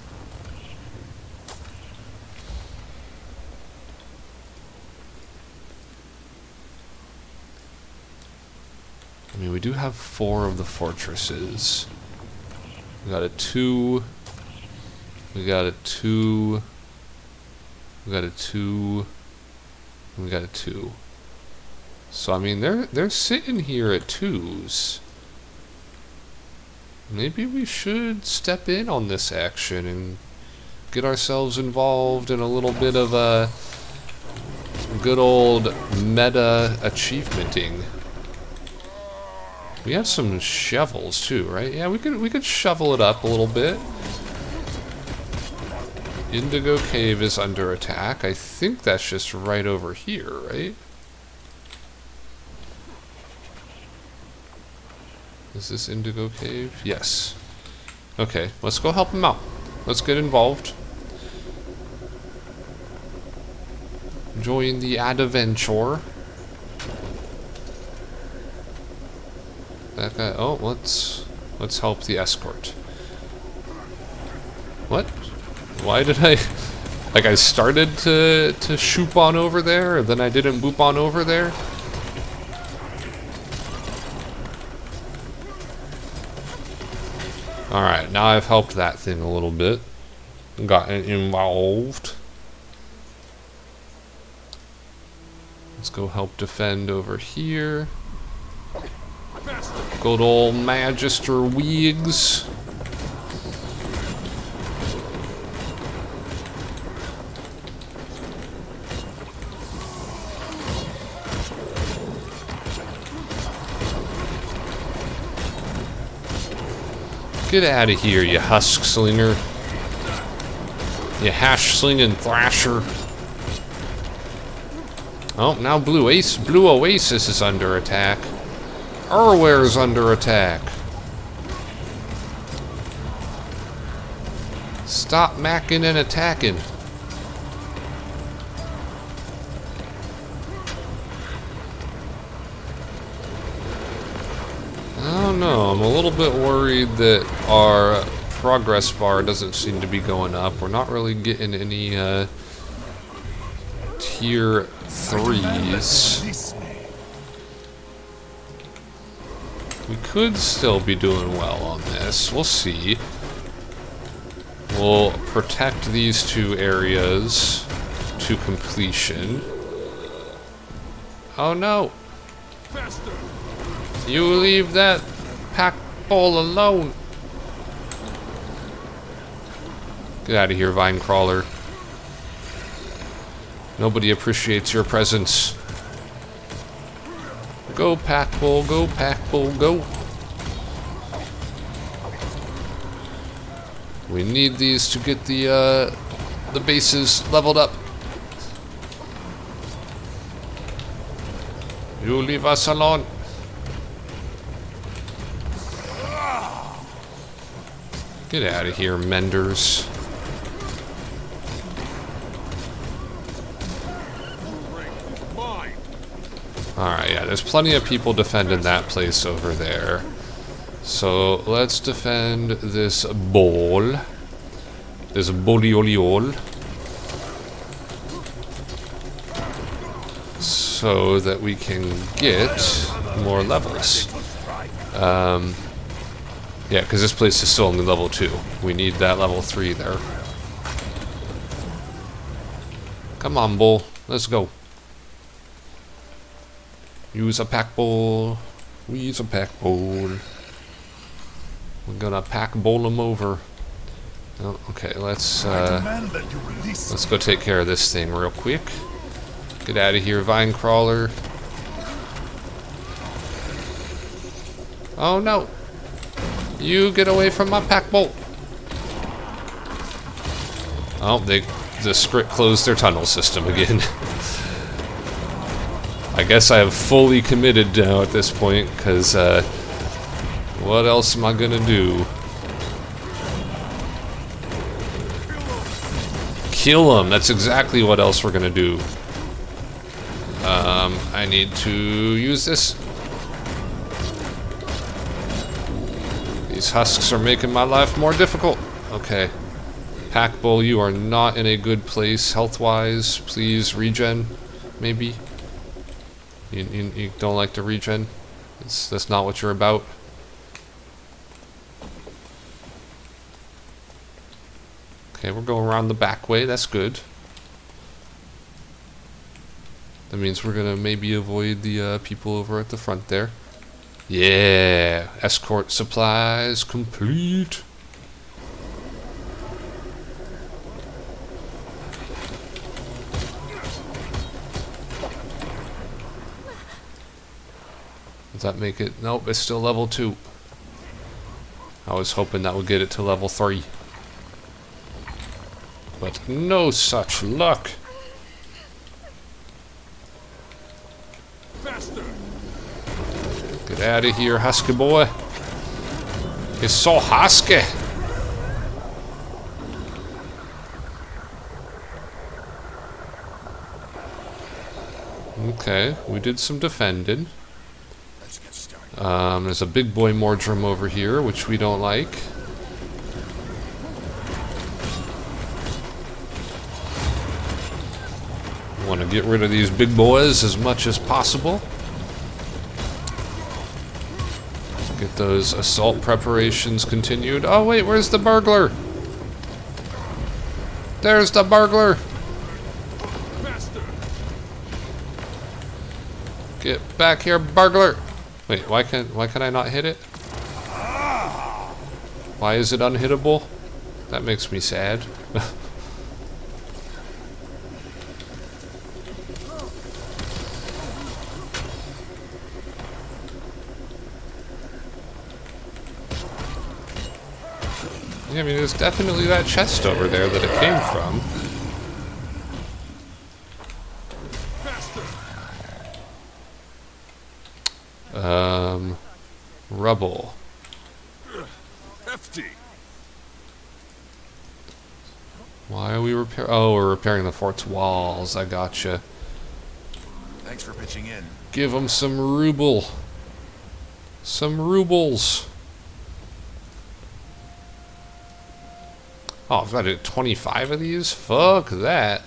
S1: I mean, we do have 4 of the fortresses. We got a 2. We got a 2. We got a 2. And we got a 2. So I mean, they're sitting here at 2s. Maybe we should step in on this action and get ourselves involved in a little bit of a good old meta achievementing. We have some shovels too, right? Yeah, we could shovel it up a little bit. Indigo Cave is under attack. I think that's just right over here, right? Is this Indigo Cave? Yes. Okay, let's go help him out. Let's get involved. Join the adventure. That guy. Oh, let's help the escort. What? Why did I... Like, I started to shoop on over there, and then I didn't boop on over there? Alright, now I've helped that thing a little bit. Gotten involved. Let's go help defend over here. Good old Magister Weegs. Get out of here, you husk slinger. You hash slinging thrasher. Oh, now Blue Oasis is under attack. Urware's under attack. Stop macking and attacking. I don't know, I'm a little bit worried that our progress bar doesn't seem to be going up. We're not really getting any tier 3s. We could still be doing well on this. We'll see. We'll protect these two areas to completion. Oh no! You leave that pack ball alone! Get out of here, Vine Crawler. Nobody appreciates your presence. Go, pack bull, go, pack bull, go. We need these to get the bases leveled up. You leave us alone. Get out of here, menders. Alright, yeah, there's plenty of people defending that place over there. So, let's defend this bowl. This bolioliol. So that we can get more levels. Yeah, because this place is still only level 2. We need that level 3 there. Come on, bull. Let's go. Use a pack bowl. We use a pack bowl. We're gonna pack bowl them over. Oh, okay, let's go take care of this thing real quick. Get out of here, Vine Crawler. Oh no! You get away from my pack bowl. Oh, the script closed their tunnel system again. I guess I have fully committed now at this point, because what else am I gonna do? Kill him! That's exactly what else we're gonna do. I need to use this. These husks are making my life more difficult. Okay. Pack Bull, you are not in a good place health-wise. Please regen, maybe. You don't like to regen? That's not what you're about. Okay, we're going around the back way. That's good. That means we're gonna maybe avoid the people over at the front there. Yeah! Escort supplies complete! Does that make it? Nope, it's still level 2. I was hoping that would get it to level 3. But no such luck! Get out of here, husky boy. It's so husky. Okay, we did some defending. There's a big boy Mordrum over here, which we don't like. get rid of these big boys as much as possible. Get those assault preparations continued. Oh wait, where's the burglar? There's the burglar! Get back here, burglar! Wait, why can I not hit it? Why is it unhittable? That makes me sad. Yeah, I mean, there's definitely that chest over there that it came from. Rubble.
S9: Hefty.
S1: Why are we repairing? Oh, we're repairing the fort's walls. I gotcha.
S9: Thanks for pitching in.
S1: Give them some ruble. Some rubles. Oh, I've got to do 25 of these? Fuck that.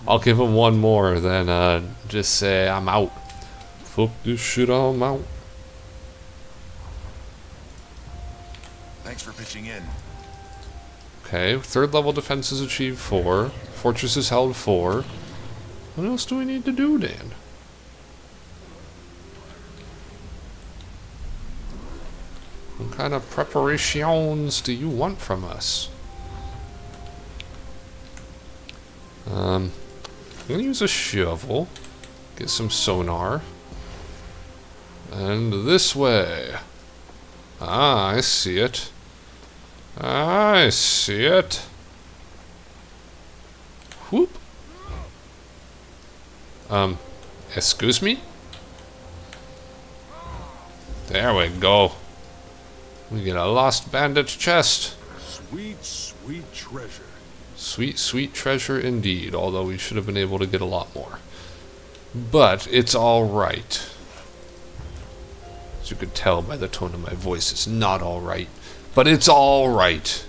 S1: I'll give him one more, then just say I'm out. Fuck this shit, I'm out.
S9: Thanks for pitching in.
S1: Okay, third level defenses achieved 4. Fortress is held 4. What else do we need to do, Dan? What kind of preparations do you want from us? I'm gonna use a shovel, get some sonar, and this way. Ah, I see it. I see it. Whoop. Excuse me? There we go. We get a lost bandit chest.
S9: Sweet, sweet treasure.
S1: Sweet, sweet treasure indeed, although we should have been able to get a lot more. But it's alright. As you could tell by the tone of my voice, it's not alright. But it's alright.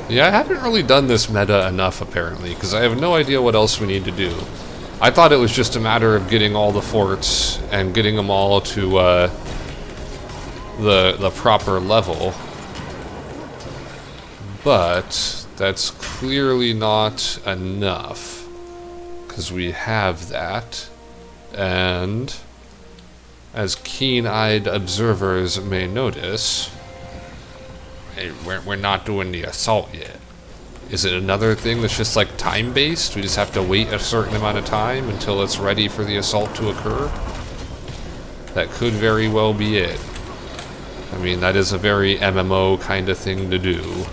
S1: Yeah, I haven't really done this meta enough, apparently, because I have no idea what else we need to do. I thought it was just a matter of getting all the forts and getting them all to the proper level. But that's clearly not enough, because we have that, and as keen-eyed observers may notice, hey, we're not doing the assault yet. Is it another thing that's just like time-based? We just have to wait a certain amount of time until it's ready for the assault to occur? That could very well be it. I mean, that is a very MMO kind of thing to do.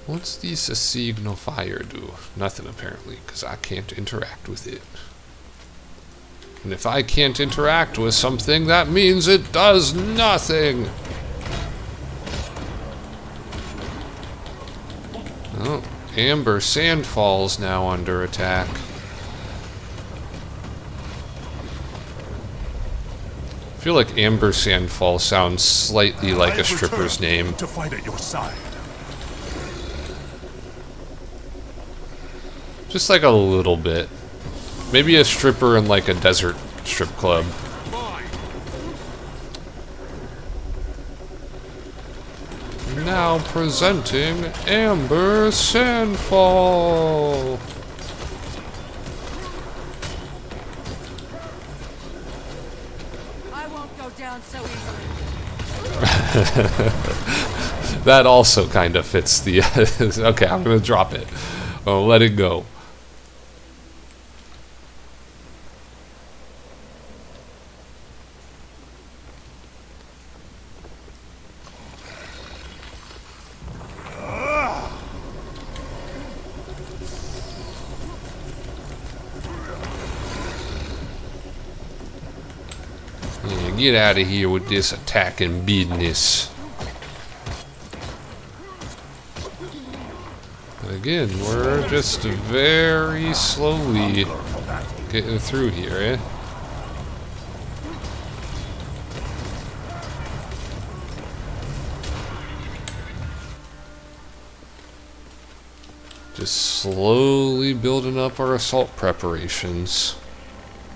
S1: What's the signal fire do? Nothing, apparently, because I can't interact with it. And if I can't interact with something, that means it does nothing! Oh, Amber Sandfall's now under attack. I feel like Amber Sandfall sounds slightly like a stripper's name.
S9: To fight at your side.
S1: Just like a little bit. Maybe a stripper in like a desert strip club. Now presenting Amber Sandfall.
S2: I won't go down so easily.
S1: That also kind of fits the... okay, I'm going to drop it. I'll let it go. get out of here with this attacking business. Again, we're just very slowly getting through here, eh? Just slowly building up our assault preparations.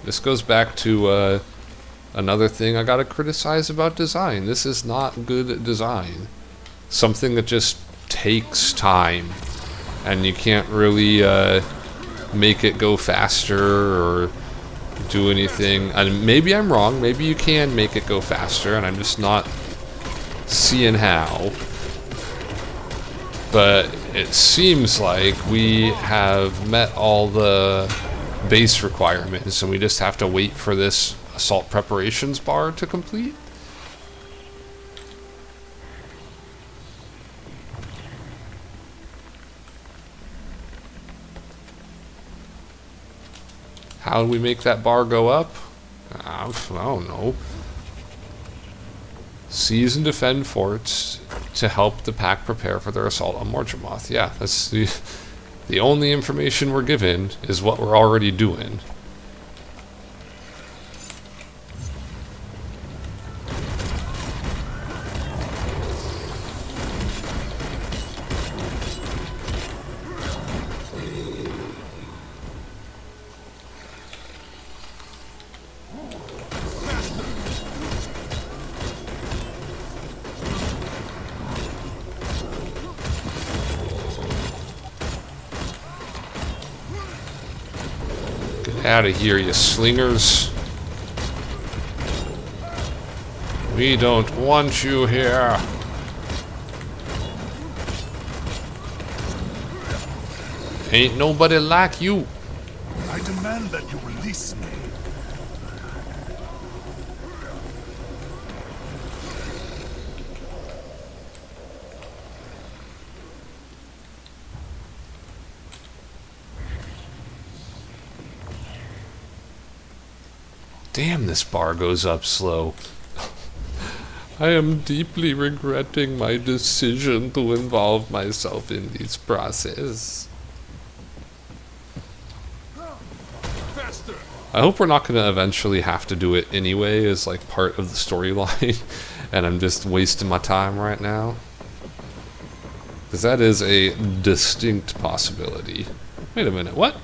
S1: This goes back to another thing I gotta criticize about design. This is not good design. Something that just takes time, and you can't really make it go faster or do anything. And maybe I'm wrong. Maybe you can make it go faster, and I'm just not seeing how. But it seems like we have met all the base requirements, and we just have to wait for this assault preparations bar to complete. How do we make that bar go up? I don't know. Seize and defend forts to help the pack prepare for their assault on Morgemoth. Yeah, that's the only information we're given is what we're already doing. Out of here, you slingers. We don't want you here. Ain't nobody like you.
S10: I demand that you release me.
S1: Damn, this bar goes up slow. I am deeply regretting my decision to involve myself in this process. I hope we're not going to eventually have to do it anyway as like part of the storyline, and I'm just wasting my time right now. Because that is a distinct possibility. Wait a minute, what?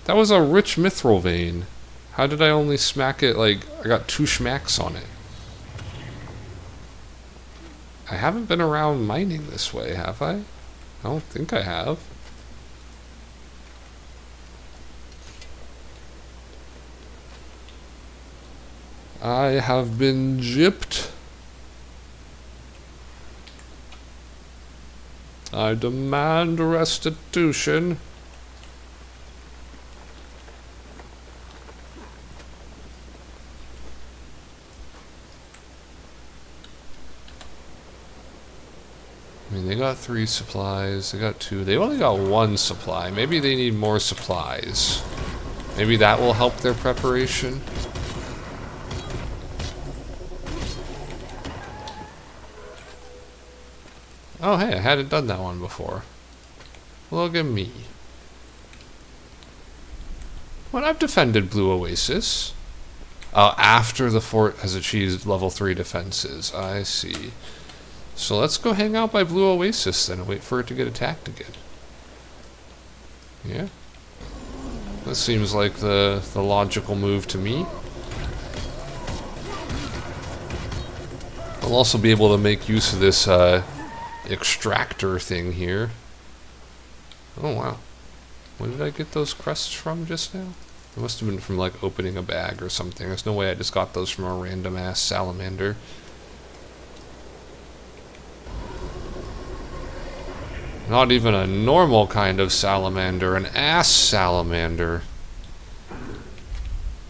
S1: That was a rich mithril vein. How did I only smack it, like, I got 2 schmacks on it? I haven't been around mining this way, have I? I don't think I have. I have been gypped. I demand restitution. I mean, they got 3 supplies, they got 2, they only got 1 supply. Maybe they need more supplies. Maybe that will help their preparation. Oh hey, I hadn't done that one before. Look at me. Well, I've defended Blue Oasis. After the fort has achieved level 3 defenses. I see. So let's go hang out by Blue Oasis then and wait for it to get attacked again. Yeah. That seems like the logical move to me. I'll also be able to make use of this extractor thing here. Oh wow. Where did I get those crests from just now? It must have been from like opening a bag or something. There's no way I just got those from a random ass salamander. Not even a normal kind of salamander, an ass salamander.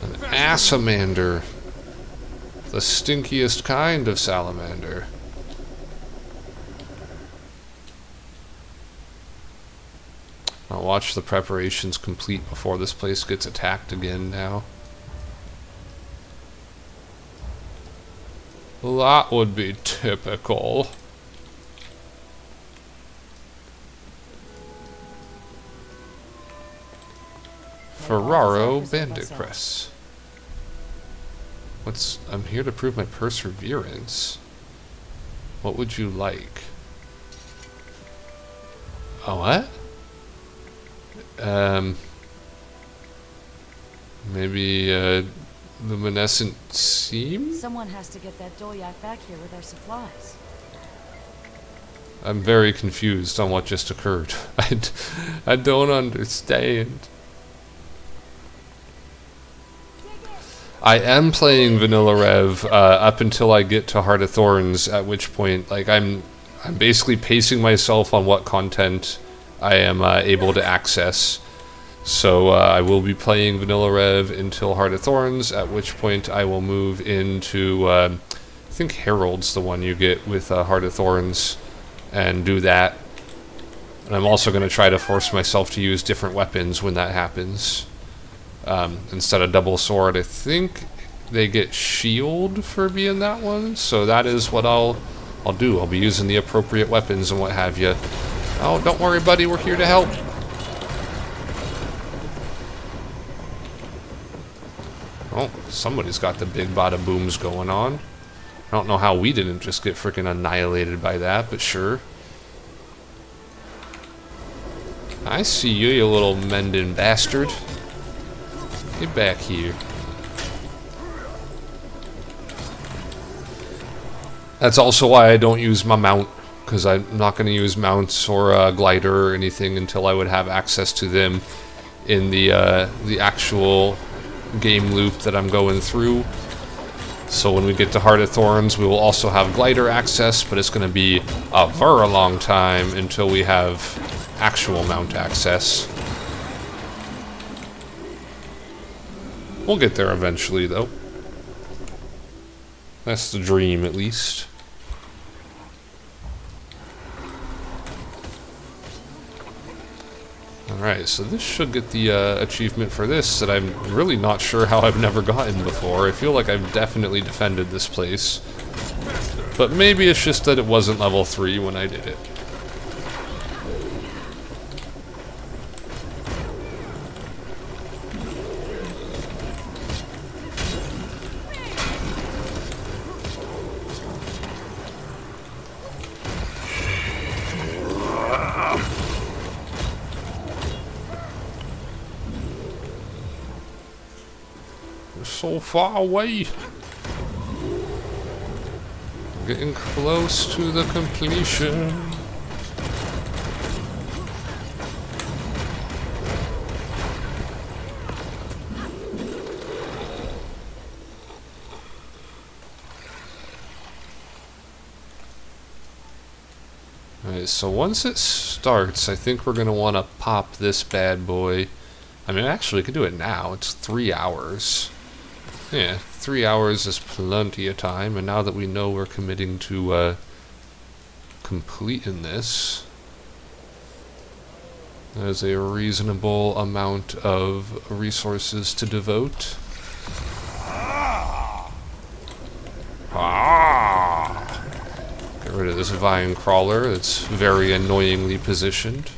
S1: An assamander. The stinkiest kind of salamander. I'll watch the preparations complete before this place gets attacked again now. That would be typical. Ferraro Bandicress. I'm here to prove my perseverance. What would you like? Oh, what? Maybe, luminescent seam?
S2: Someone has to get that Doyak back here with our supplies.
S1: I'm very confused on what just occurred. I don't understand. I am playing Vanilla Rev up until I get to Heart of Thorns, at which point, like, I'm basically pacing myself on what content I am able to access. So I will be playing Vanilla Rev until Heart of Thorns, at which point I will move into, I think Herald's the one you get with Heart of Thorns, and do that. And I'm also going to try to force myself to use different weapons when that happens. Instead of double sword, I think they get shield for being that one, so that is what I'll do. I'll be using the appropriate weapons and what have you. Oh, don't worry, buddy, we're here to help. Oh, somebody's got the big bada booms going on. I don't know how we didn't just get freaking annihilated by that, but sure. I see you, you little mending bastard. Get back here. That's also why I don't use my mount, because I'm not going to use mounts or a glider or anything until I would have access to them in the actual game loop that I'm going through. So when we get to Heart of Thorns, we will also have glider access, but it's going to be a very long time until we have actual mount access. We'll get there eventually, though. That's the dream, at least. Alright, so this should get the achievement for this that I'm really not sure how I've never gotten before. I feel like I've definitely defended this place. But maybe it's just that it wasn't level 3 when I did it. So far away. Getting close to the completion. Alright, so once it starts, I think we're going to want to pop this bad boy. I mean, actually, we could do it now. It's 3 hours. Yeah, 3 hours is plenty of time, and now that we know we're committing to completing this, there's a reasonable amount of resources to devote. Get rid of this vine crawler that's very annoyingly positioned.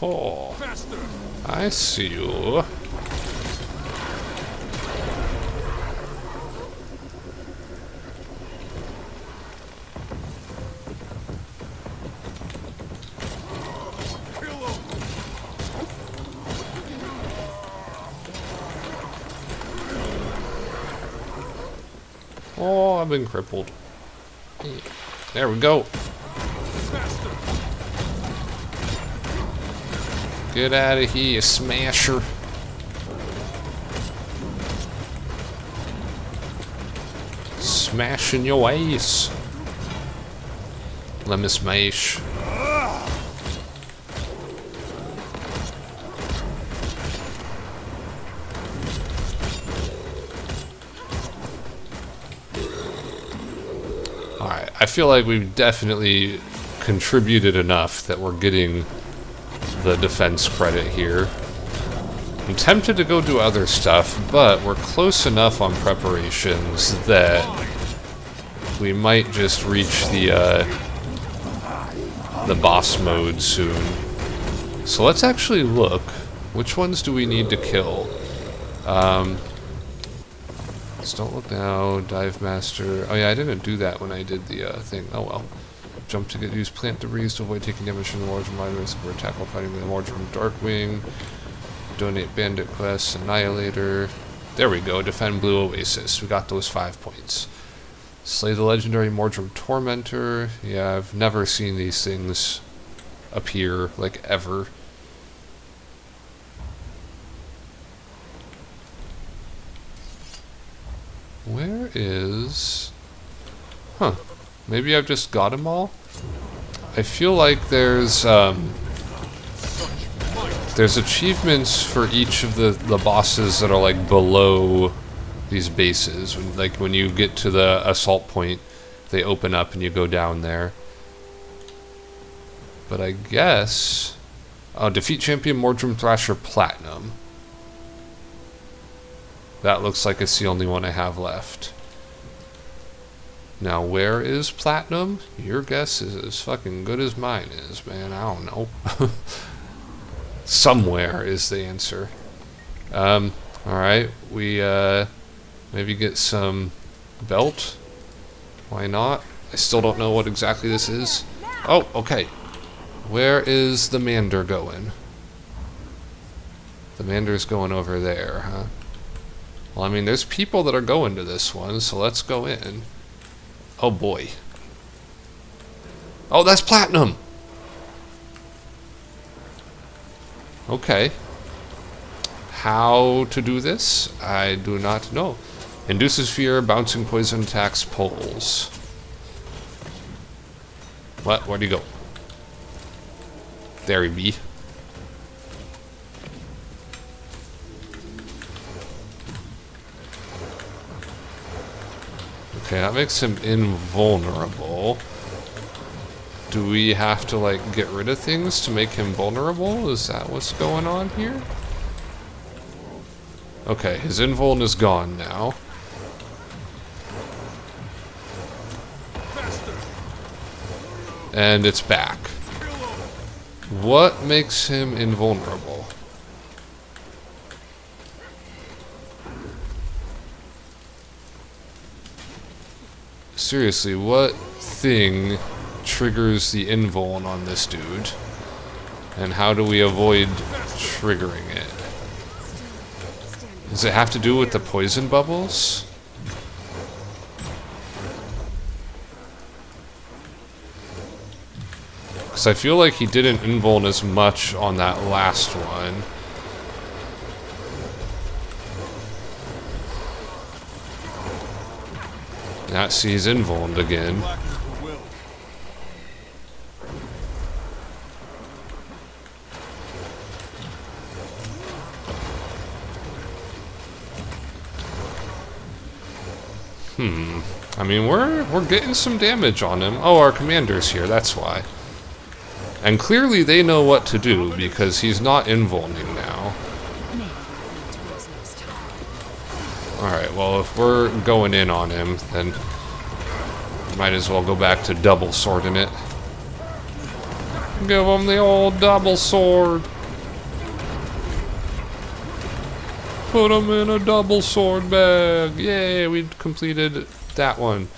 S1: Oh, I see you. Oh, I've been crippled. There we go. Get out of here, you smasher. Smashing your ace. Let me smash. Alright, I feel like we've definitely contributed enough that we're getting the defense credit here. I'm tempted to go do other stuff, but we're close enough on preparations that we might just reach the boss mode soon. So let's actually look. Which ones do we need to kill? Let's don't look now. Dive Master. Oh yeah, I didn't do that when I did the thing. Oh well. Jump to use plant debris to avoid taking damage from the Mordrum virus. Or attack while fighting with the Mordrum Darkwing. Donate Bandit Quest. Annihilator. There we go. Defend Blue Oasis. We got those 5 points. Slay the legendary Mordrum Tormentor. Yeah, I've never seen these things appear, like, ever. Where is... Huh. Maybe I've just got them all? I feel like there's achievements for each of the bosses that are, like, below these bases. When you get to the assault point, they open up and you go down there. But I guess... defeat Champion Mordrum Thrasher Platinum. That looks like it's the only one I have left. Now, where is Platinum? Your guess is as fucking good as mine is, man. I don't know. Somewhere is the answer. Alright, we maybe get some belt. Why not? I still don't know what exactly this is. Oh, okay. Where is the Mander going? The Mander's going over there, huh? Well, I mean, there's people that are going to this one, so let's go in. Oh boy. Oh, that's Platinum! Okay. How to do this? I do not know. Induces fear, bouncing poison attacks, poles. What? Where'd he go? There he be. Okay, that makes him invulnerable. Do we have to, like, get rid of things to make him vulnerable? Is that what's going on here? Okay, his invuln is gone now. And it's back. What makes him invulnerable? Seriously, what thing triggers the invuln on this dude? And how do we avoid triggering it? Does it have to do with the poison bubbles? Because I feel like he didn't invuln as much on that last one. Now, see, he's invulned again. I mean, we're getting some damage on him. Oh, our commander's here, that's why. And clearly they know what to do, because he's not invulning now. Alright, well, if we're going in on him, then might as well go back to double swording it. Give him the old double sword. Put him in a double sword bag. Yay, we completed that one.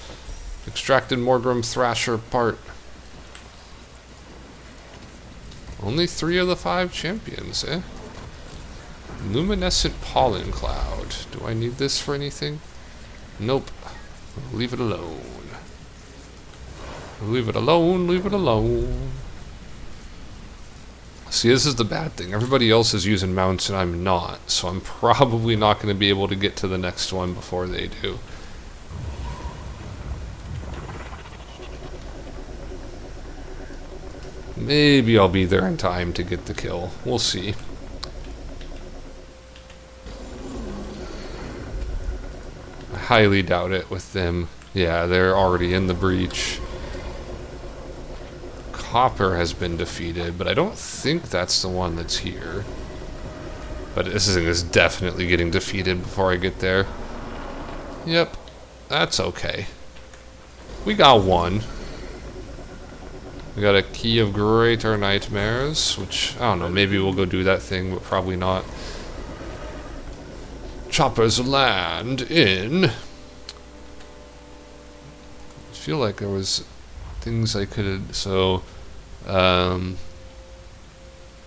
S1: Extracted Mordrum Thrasher part. Only 3 of the 5 champions, eh? Luminescent Pollen Cloud. Do I need this for anything? Nope. Leave it alone. Leave it alone, leave it alone. See, this is the bad thing. Everybody else is using mounts and I'm not, so I'm probably not going to be able to get to the next one before they do. Maybe I'll be there in time to get the kill. We'll see. I highly doubt it with them Yeah, they're already in the breach. Copper has been defeated, but I don't think that's the one that's here. But this thing is definitely getting defeated before I get there. Yep, that's okay. We got one. We got a Key of Greater Nightmares, which, I don't know, maybe we'll go do that thing, but probably not. Chopper's land in... I feel like there was things I could have... So,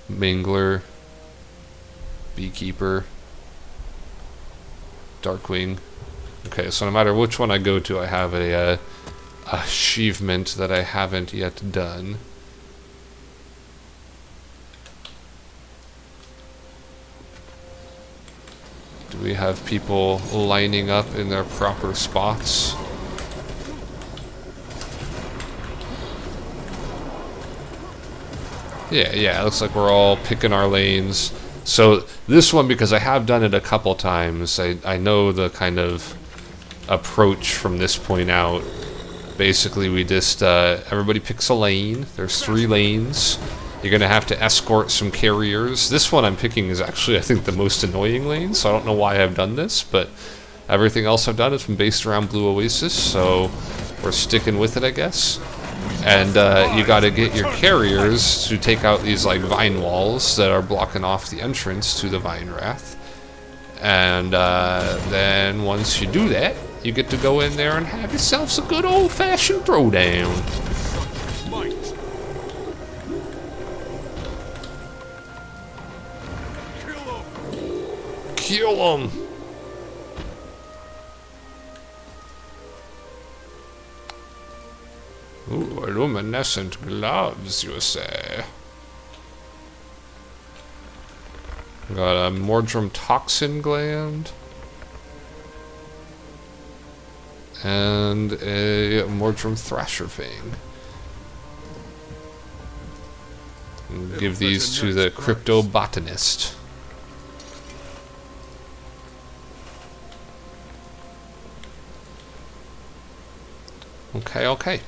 S1: Mangler, Beekeeper, Darkwing. Okay, so no matter which one I go to, I have a achievement that I haven't yet done. Do we have people lining up in their proper spots? Yeah, it looks like we're all picking our lanes. So this one, because I have done it a couple times, I know the kind of approach from this point out. Basically, we just, everybody picks a lane. There's 3 lanes. You're going to have to escort some carriers. This one I'm picking is actually, I think, the most annoying lane, so I don't know why I've done this, but everything else I've done has been based around Blue Oasis, so we're sticking with it, I guess. And you got to get your carriers to take out these, like, vine walls that are blocking off the entrance to the Vine Wrath. And then once you do that, you get to go in there and have yourselves a good old-fashioned throwdown. Kill him! Ooh, luminescent gloves, you say? Got a Mordrum Toxin Gland. And a Mordrum Thrasher Fang. And give these to the Crypto Botanist. Okay.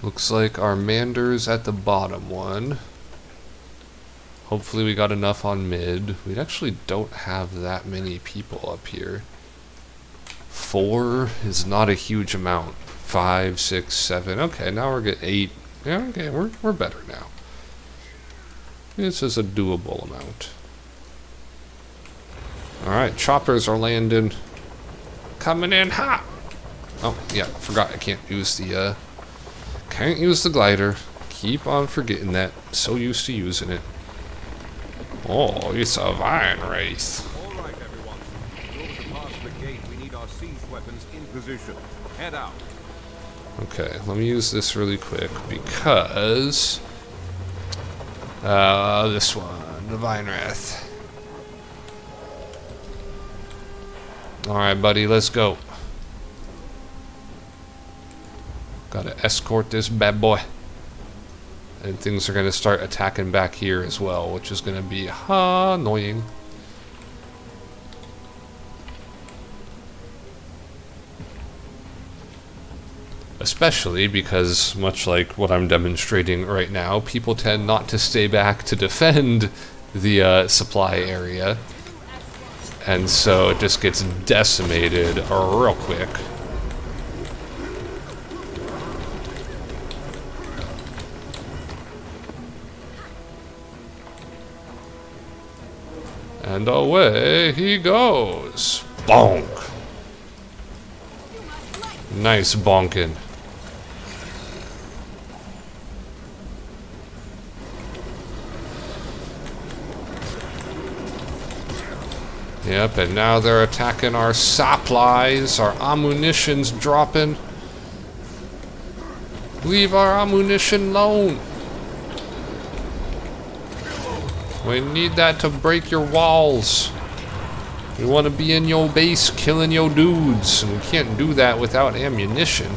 S1: Looks like our Mander's at the bottom one. Hopefully we got enough on mid. We actually don't have that many people up here. 4 is not a huge amount. 5, 6, 7. Okay, now we're getting 8. Yeah, okay, we're better now. This is a doable amount. Alright, choppers are landing. Coming in hot! Oh, yeah, forgot I can't use the, can't use the glider. Keep on forgetting that. So used to using it. Oh, it's a Vine Wraith.
S9: Alright, everyone. In order to pass the gate, we need our siege weapons in position. Head out.
S1: Okay, let me use this really quick because... this one, the Vine Wraith. Alright, buddy, let's go. Gotta escort this bad boy. And things are gonna start attacking back here as well, which is gonna be annoying. Especially because, much like what I'm demonstrating right now, people tend not to stay back to defend the supply area. And so it just gets decimated real quick. And away he goes. Bonk. Nice bonking. Yep, and now they're attacking our supplies. Our ammunition's dropping. Leave our ammunition alone. We need that to break your walls. We want to be in your base killing your dudes. And we can't do that without ammunition.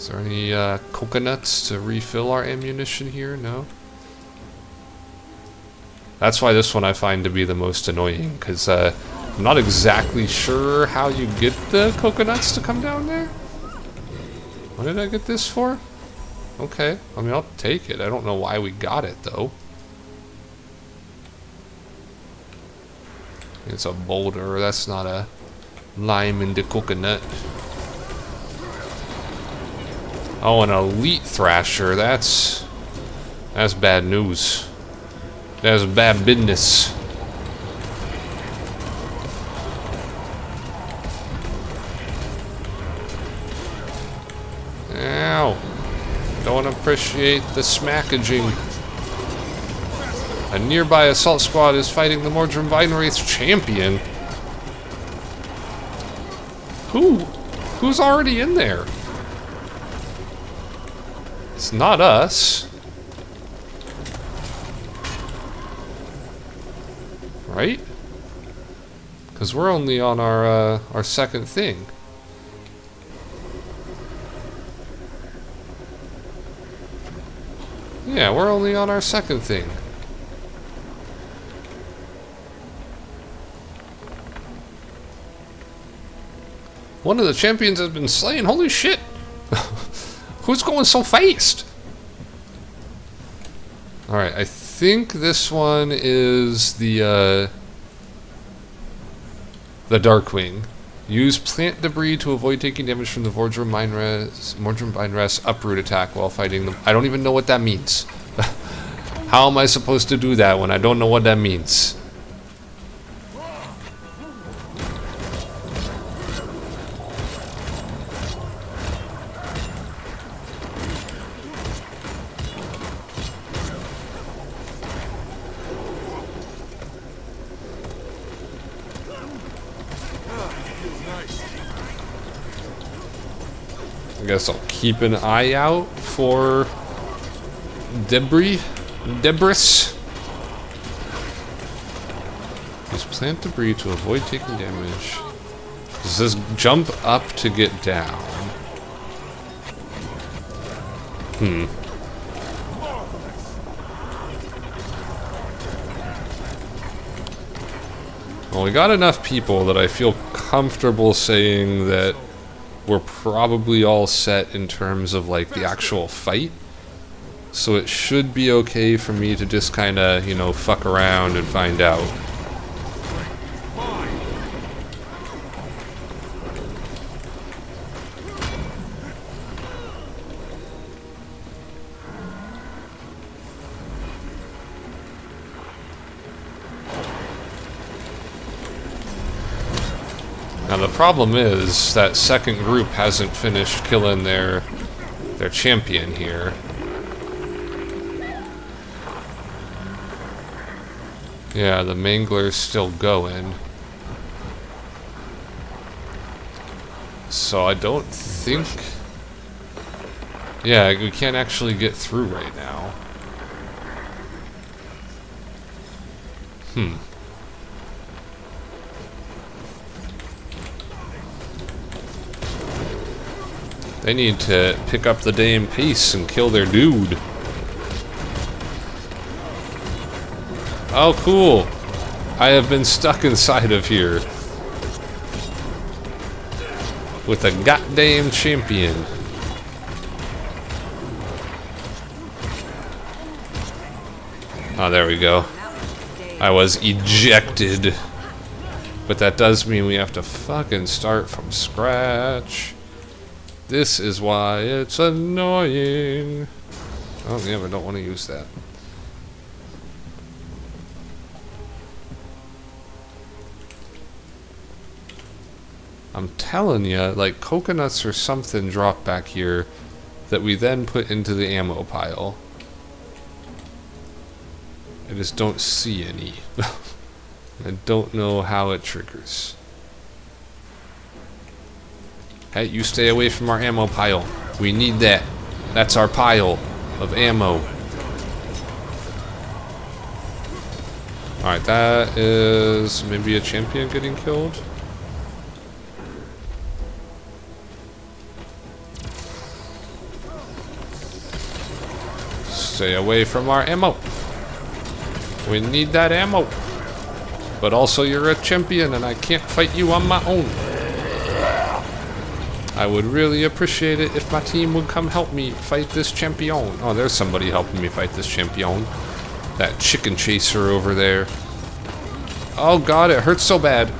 S1: Is there any coconuts to refill our ammunition here? No? That's why this one I find to be the most annoying, because I'm not exactly sure how you get the coconuts to come down there. What did I get this for? Okay, I mean, I'll take it. I don't know why we got it, though. It's a boulder. That's not a lime in the coconut. Oh, an elite thrasher. That's bad news. That's bad business. Ow. Don't appreciate the smackaging. A nearby assault squad is fighting the Mordrum Vinewraith's champion. Who? Who's already in there? It's not us. Right? Because we're only on our second thing. Yeah, we're only on our second thing. One of the champions has been slain. Holy shit! Who's going so fast? Alright, I think this one is the Darkwing. Use plant debris to avoid taking damage from the Mordrum Vinewraith's uproot attack while fighting them. I don't even know what that means. How am I supposed to do that when I don't know what that means? I guess I'll keep an eye out for debris. Use plant debris to avoid taking damage. Does this jump up to get down? Well, we got enough people that I feel comfortable saying that we're probably all set in terms of like the actual fight. So it should be okay for me to just kind of, you know, fuck around and find out. Now the problem is that second group hasn't finished killing their champion here. Yeah, the Mangler's still going. So I don't think... Yeah, we can't actually get through right now. They need to pick up the damn pace and kill their dude. Oh, cool. I have been stuck inside of here with a goddamn champion. Oh, there we go. I was ejected. But that does mean we have to fucking start from scratch. This is why it's annoying. Oh, yeah, I don't want to use that. I'm telling you, like, coconuts or something drop back here that we then put into the ammo pile. I just don't see any. I don't know how it triggers. Hey, you stay away from our ammo pile. We need that. That's our pile of ammo. Alright, that is maybe a champion getting killed. Stay away from our ammo. We need that ammo. But also you're a champion and I can't fight you on my own. I would really appreciate it if my team would come help me fight this champion. Oh, there's somebody helping me fight this champion. That chicken chaser over there. Oh god, it hurts so bad.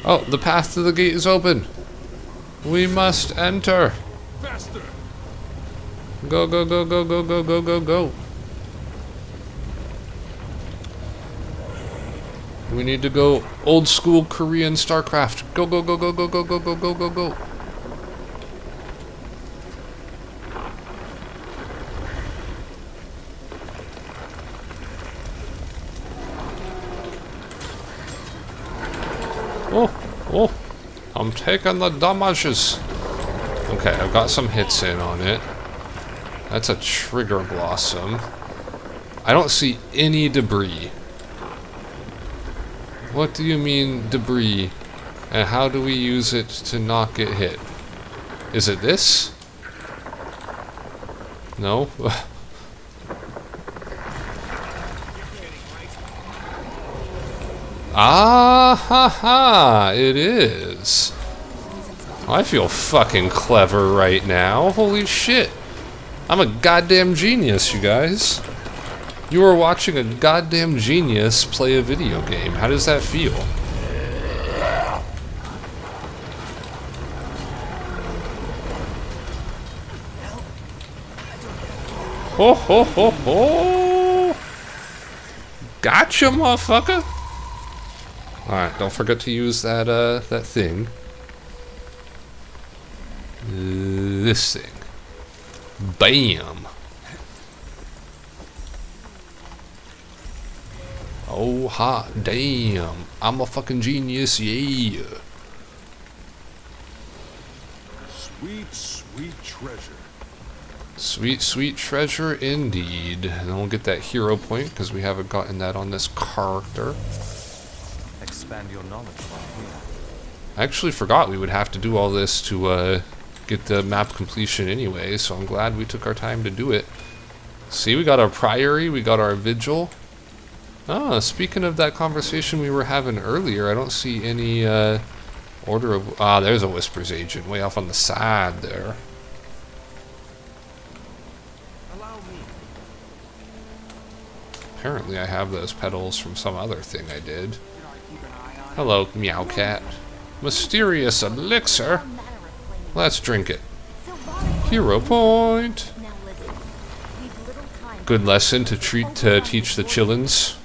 S1: Oh, the path to the gate is open. We must enter.
S10: Faster!
S1: Go, go, go, go, go, go, go, go, go. We need to go old school Korean StarCraft. Go, go, go, go, go, go, go, go, go, go, go. Oh, I'm taking the damages. Okay, I've got some hits in on it. That's a trigger blossom. I don't see any debris. What do you mean debris? And how do we use it to not get hit? Is it this? No? Ah ha ha! It is. I feel fucking clever right now. Holy shit. I'm a goddamn genius, you guys. You are watching a goddamn genius play a video game. How does that feel? Ho ho ho ho! Gotcha, motherfucker! Alright, don't forget to use that, that thing. This thing. Bam! Oh, hot damn. I'm a fucking genius, yeah.
S10: Sweet, sweet treasure.
S1: Sweet, sweet treasure indeed. And then we'll get that hero point, because we haven't gotten that on this character.
S11: Expand your knowledge while here.
S1: I actually forgot we would have to do all this to get the map completion anyway, so I'm glad we took our time to do it. See, we got our priory, we got our vigil. Ah, speaking of that conversation we were having earlier, I don't see any order of... Ah, there's a Whispers agent way off on the side there.
S5: Allow me.
S1: Apparently I have those petals from some other thing I did. Hello, meow cat. Mysterious elixir. Let's drink it. Hero point. Good lesson to teach the chillins.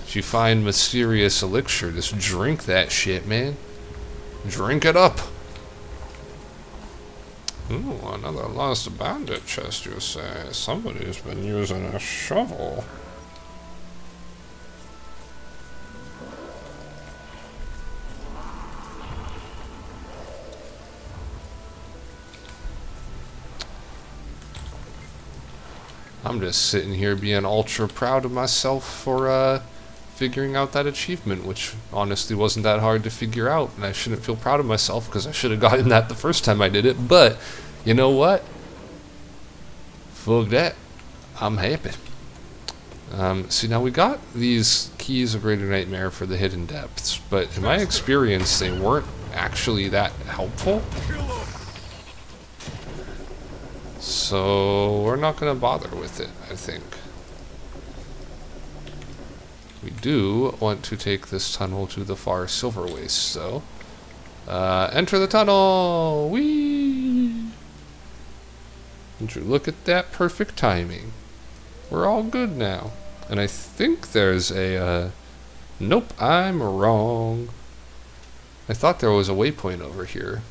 S1: If you find mysterious elixir, just drink that shit, man. Drink it up. Ooh, another lost bandit chest, you say. Somebody's been using a shovel. I'm just sitting here being ultra proud of myself for figuring out that achievement, which honestly wasn't that hard to figure out, and I shouldn't feel proud of myself because I should have gotten that the first time I did it, but you know what? Fuck that. I'm happy. See, now we got these keys of Greater Nightmare for the hidden depths, but in my experience, they weren't actually that helpful. So we're not going to bother with it, I think. We do want to take this tunnel to the far Silver Waste, though. Enter the tunnel! Whee! Would you look at that perfect timing? We're all good now. And I think there's a, nope, I'm wrong. I thought there was a waypoint over here,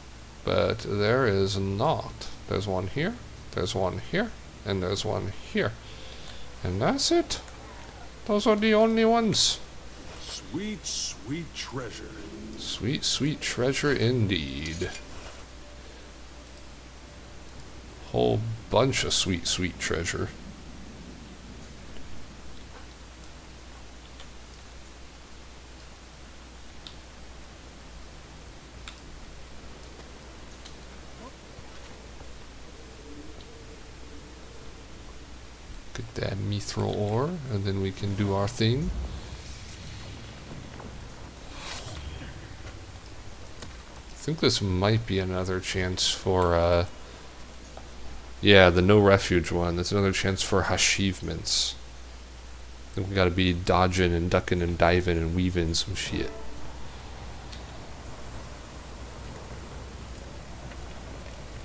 S1: but there is not. There's one here. There's one here, and there's one here. And that's it. Those are the only ones.
S10: Sweet, sweet treasure.
S1: Sweet, sweet treasure indeed. Whole bunch of sweet, sweet treasure. Get that mithril ore, and then we can do our thing. I think this might be another chance for, yeah, the no refuge one. That's another chance for achievements. I think we gotta be dodging and ducking and diving and weaving some shit.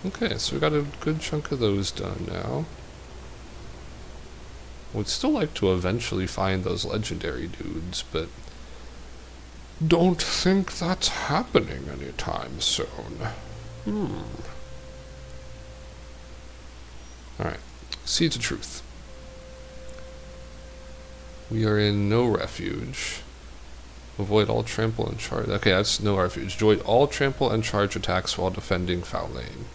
S1: Okay, so we got a good chunk of those done now. Would still like to eventually find those legendary dudes, but don't think that's happening anytime soon. Alright, Seeds of Truth. We are in no refuge. Avoid all trample and charge. Okay, that's no refuge. Avoid all trample and charge attacks while defending Foul Lane.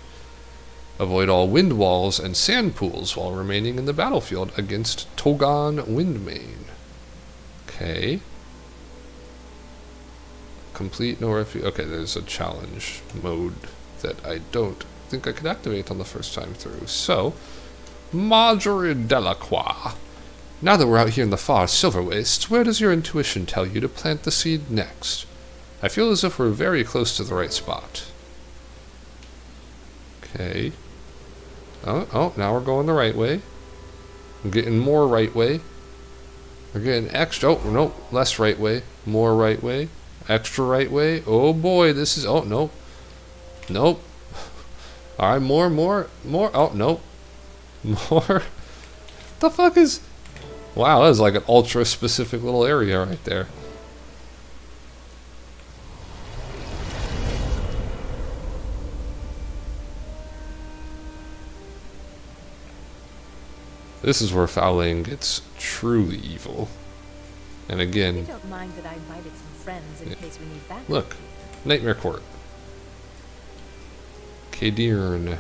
S1: Avoid all wind walls and sand pools while remaining in the battlefield against Togon Windmane. Okay. Complete no refuge. Okay, there's a challenge mode that I don't think I could activate on the first time through. So, Marjorie Delacroix. Now that we're out here in the far Silver Wastes, where does your intuition tell you to plant the seed next? I feel as if we're very close to the right spot. Okay. Oh, now we're going the right way. I'm getting more right way. We're getting extra. Oh, no, less right way. More right way. Extra right way. Oh boy, this is. Oh, nope. Nope. Alright, more. Oh, nope. More. The fuck is. Wow, that is like an ultra specific little area right there. This is where Foul Lane gets truly evil. And again,
S3: You don't mind that I invited some friends in case we need backup.
S1: look, Nightmare Court. Kadirn.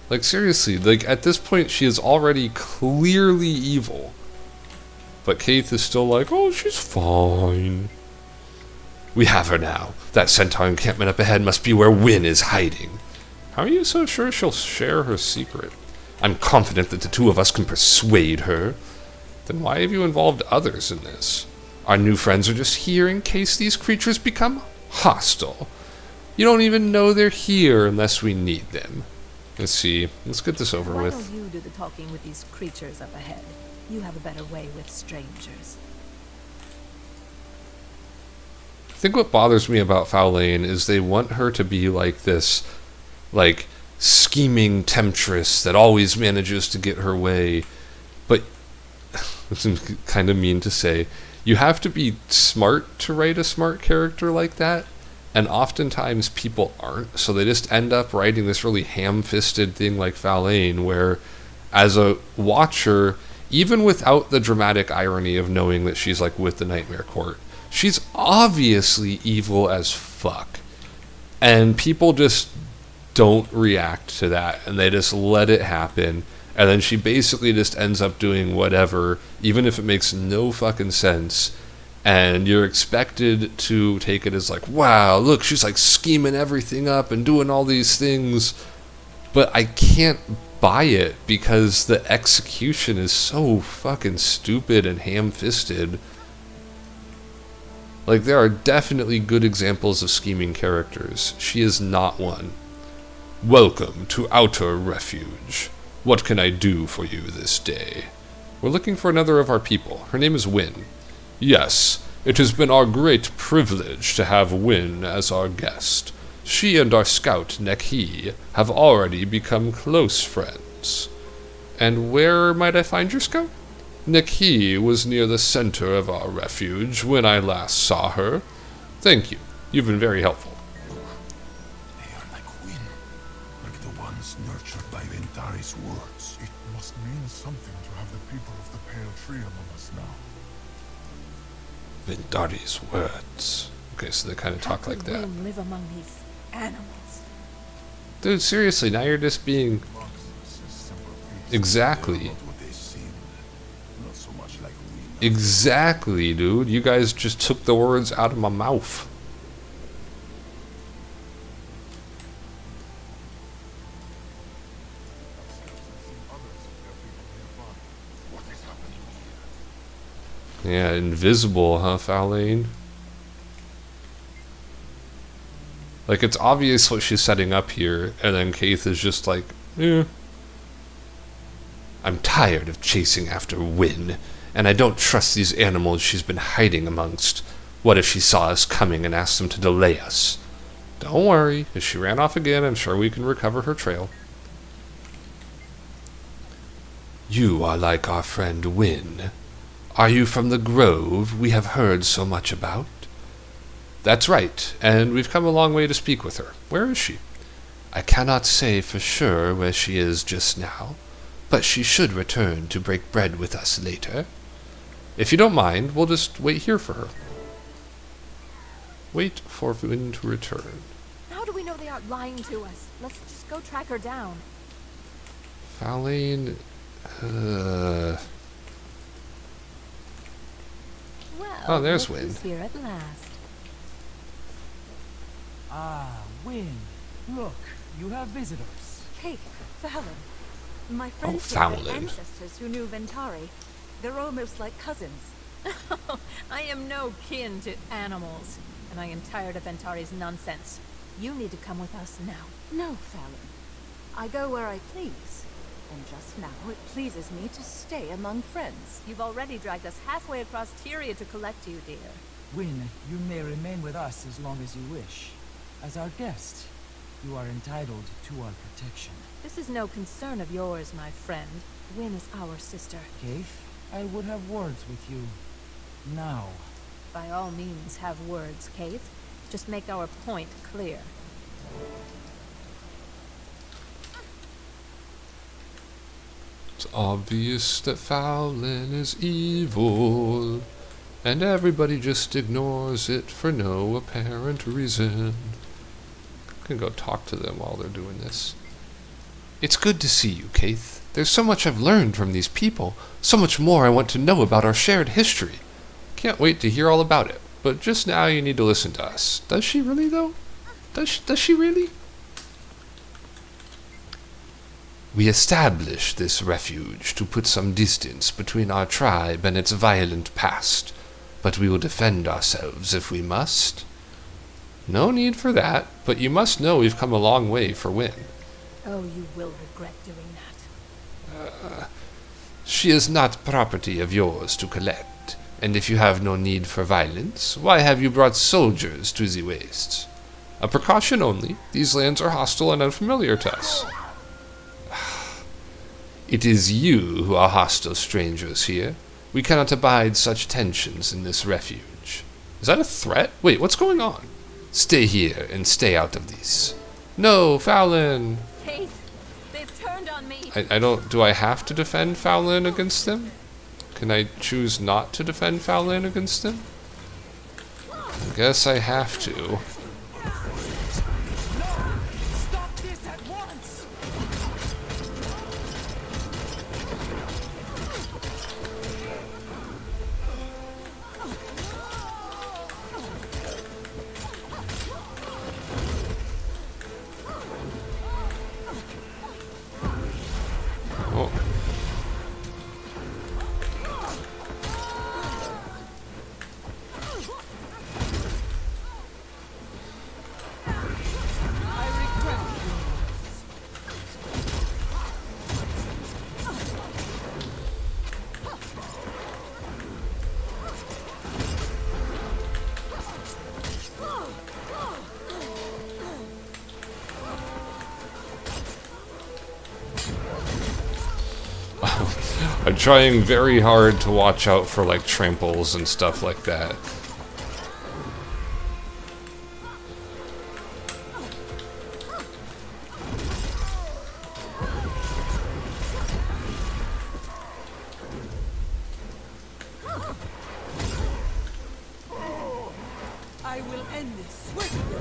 S1: Like seriously, like at this point she is already clearly evil. But Keith is still like, oh, she's fine. We have her now. That centaur encampment up ahead must be where Wynn is hiding. How are you so sure she'll share her secret? I'm confident that the two of us can persuade her. Then why have you involved others in this? Our new friends are just here in case these creatures become hostile. You don't even know they're here unless we need them. Let's see. Let's get this over
S3: Why
S1: with.
S3: don't you do the talking with these creatures up ahead? You have a better way with strangers.
S1: I think what bothers me about Foul Lane is they want her to be like this, like, scheming temptress that always manages to get her way. But, it's kind of mean to say, you have to be smart to write a smart character like that. And oftentimes people aren't, so they just end up writing this really ham-fisted thing like Foul Lane, where as a watcher, even without the dramatic irony of knowing that she's like with the Nightmare Court, she's obviously evil as fuck. And people just don't react to that, and they just let it happen, and then she basically just ends up doing whatever, even if it makes no fucking sense. And you're expected to take it as like, wow, look, she's like scheming everything up and doing all these things. But I can't buy it because the execution is so fucking stupid and ham-fisted. Like, there are definitely good examples of scheming characters. She is not one. Welcome to Outer Refuge. What can I do for you this day? We're looking for another of our people. Her name is Wynn. Yes, it has been our great privilege to have Wynn as our guest. She and our scout, Nekhi, have already become close friends. And where might I find your scout? Nekhi was near the center of our refuge when I last saw her. Thank you. You've been very helpful.
S10: They are like Wynn, like the ones nurtured by Ventari's words. It must mean something to have the people of the Pale Tree among us now.
S1: Vindari's words. Okay, so they kind of talk like that.
S3: Wynn live among these animals.
S1: Dude, seriously, now you're just being... Exactly. Exactly, dude. You guys just took the words out of my mouth. Yeah, invisible, huh, Faolain? Like, it's obvious what she's setting up here, and then Keith is just like, I'm tired of chasing after Wynne, and I don't trust these animals she's been hiding amongst. What if she saw us coming and asked them to delay us? Don't worry, if she ran off again, I'm sure we can recover her trail. You are like our friend Wynne. Are you from the grove we have heard so much about? That's right, and we've come a long way to speak with her. Where is she? I cannot say for sure where she is just now, but she should return to break bread with us later. If you don't mind, we'll just wait here for her. Wait for Wynne to return.
S3: How do we know they aren't lying to us? Let's just go track her down.
S1: Faolain...
S3: Well,
S1: oh, there's
S3: look
S1: Wynne.
S3: who's here at last.
S12: Ah, Wynne. Look, you have visitors.
S13: Kate, Fallon. My friends
S1: Oh,
S13: here had
S1: Fallon.
S13: ancestors who knew Ventari. They're almost like cousins.
S3: I am no kin to animals, and I am tired of Ventari's nonsense. You need to come with us now.
S13: No, Fallon. I go where I please. And just now it pleases me to stay among friends.
S3: You've already dragged us halfway across Tyria to collect you, dear.
S12: Wynne, you may remain with us as long as you wish. As our guest, you are entitled to our protection.
S3: This is no concern of yours, my friend. Wynne is our sister.
S12: Keith, I would have words with you. Now.
S3: By all means, have words, Kate. Just make our point clear.
S1: It's obvious that Faolain is evil, and everybody just ignores it for no apparent reason. I can go talk to them while they're doing this. It's good to see you, Keith. There's so much I've learned from these people, so much more I want to know about our shared history. Can't wait to hear all about it, but just now you need to listen to us. Does she really, though? Does she really? We established this refuge to put some distance between our tribe and its violent past, but we will defend ourselves if we must. No need for that, but you must know we've come a long way for Wynne.
S3: Oh, you will regret doing that.
S1: She is not property of yours to collect, and if you have no need for violence, why have you brought soldiers to the wastes? A precaution only. These lands are hostile and unfamiliar to us. It is you who are hostile strangers here. We cannot abide such tensions in this refuge. Is that a threat? Wait, what's going on? Stay here and stay out of this. No, Faolain!
S3: Kate, they've turned on me.
S1: I don't... Do I have to defend Faolain against them? Can I choose not to defend Faolain against them? I guess I have to.
S12: Stop this at once!
S1: Oh. I'm trying very hard to watch out for like tramples and stuff like that.
S12: I will end this swiftly.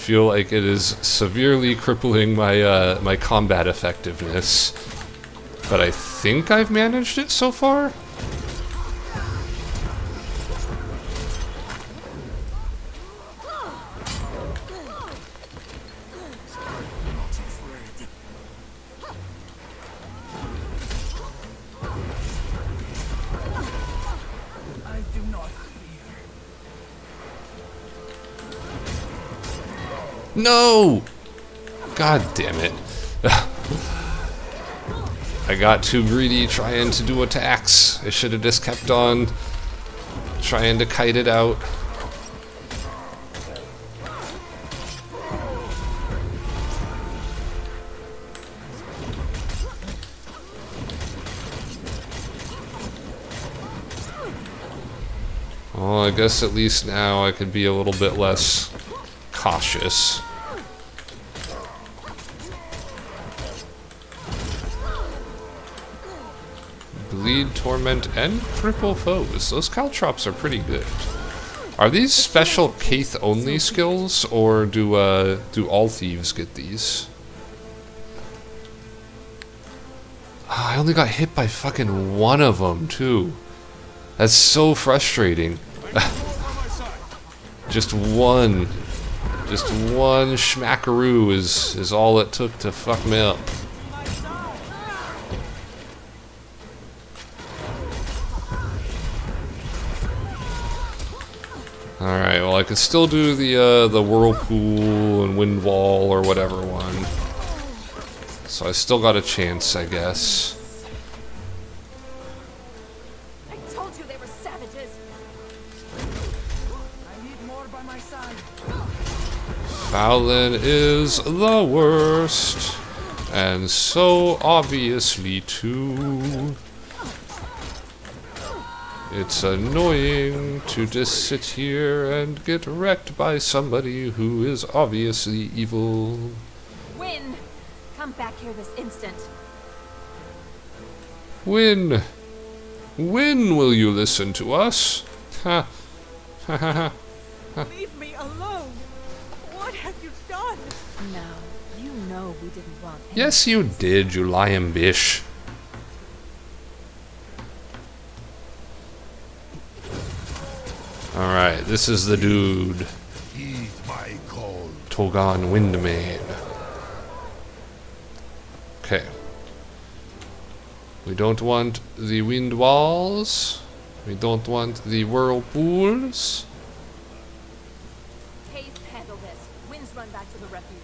S1: feel like it is severely crippling my my combat effectiveness. But I think I've managed it so far. No! God damn it. I got too greedy trying to do attacks. I should have just kept on trying to kite it out. Well, I guess at least now I could be a little bit less cautious. Bleed, torment, and cripple foes. Those caltrops are pretty good. Are these special Kaith only skills, or do all thieves get these? I only got hit by fucking one of them too. That's so frustrating. Just one schmackaroo is all it took to fuck me up. Alright, well I could still do the whirlpool and wind wall or whatever one. So I still got a chance, I guess.
S3: I told you they were savages. I need more by my side.
S1: Fallon is the worst, and so obviously too. It's annoying to just sit here and get wrecked by somebody who is obviously evil.
S3: Win! Come back here this instant.
S1: When? When will you listen to us? Ha. Ha ha ha.
S3: Leave me alone! What have you done? No, you know we didn't want anything.
S1: Yes, you did, you lying bish. Alright, this is the dude.
S10: Heed my call.
S1: Togan Windmane. Okay. We don't want the wind walls. We don't want the whirlpools.
S3: Hayes, handle this. Winds run back to the refuge.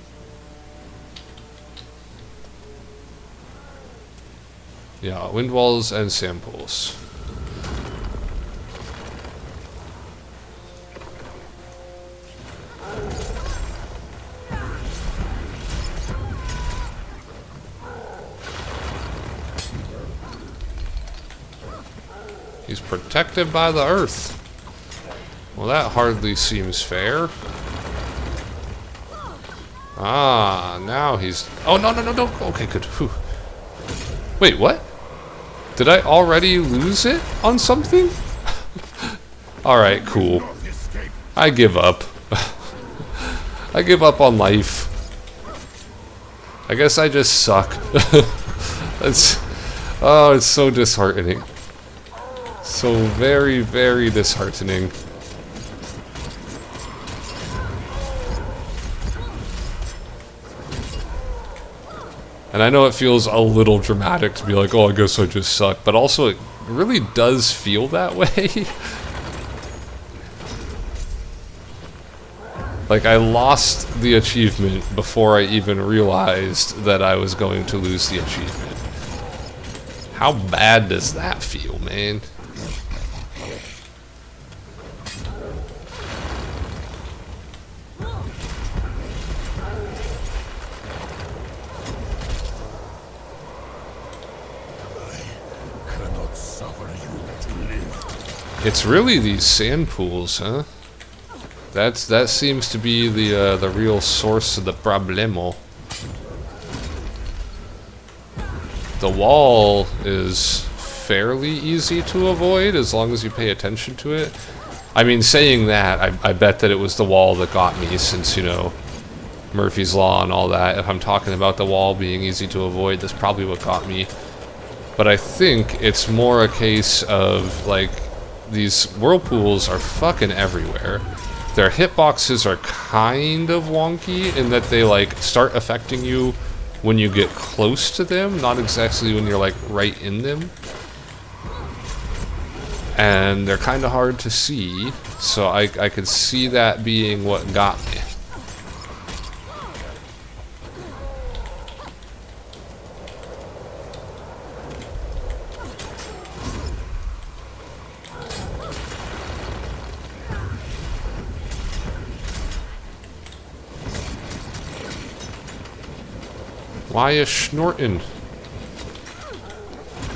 S1: Yeah, wind walls and sand pools. He's protected by the earth. Well, that hardly seems fair. Ah, now he's... Oh, no, no, no, no. Okay, good. Whew. Wait, what? Did I already lose it on something? Alright, cool. I give up. I give up on life. I guess I just suck. That's... Oh, it's so disheartening. So very, very disheartening. And I know it feels a little dramatic to be like, oh, I guess I just suck. But also, it really does feel that way. Like, I lost the achievement before I even realized that I was going to lose the achievement. How bad does that feel, man? It's really these sand pools, huh? That seems to be the real source of the problemo. The wall is fairly easy to avoid as long as you pay attention to it. I mean, saying that, I bet that it was the wall that got me, since, you know, Murphy's Law and all that. If I'm talking about the wall being easy to avoid, that's probably what got me. But I think it's more a case of, like, these whirlpools are fucking everywhere. Their hitboxes are kind of wonky in that they, like, start affecting you when you get close to them, not exactly when you're, like, right in them. And they're kind of hard to see, so I could see that being what got me. Why is snorting?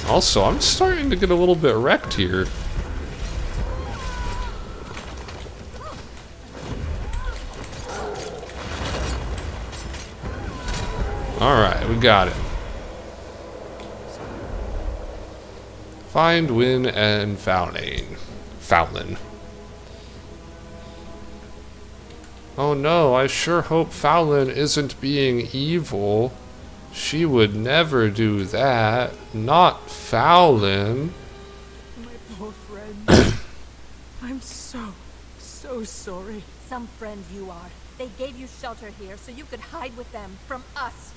S1: Also, I'm starting to get a little bit wrecked here. Alright, we got it. Find, win, and fouling. Fowlin. Oh no, I sure hope Fowlin isn't being evil. She would never do that. Not Fowlin.
S3: My poor friend. I'm so sorry.
S13: Some friend you are. They gave you shelter here so you could hide with them from us.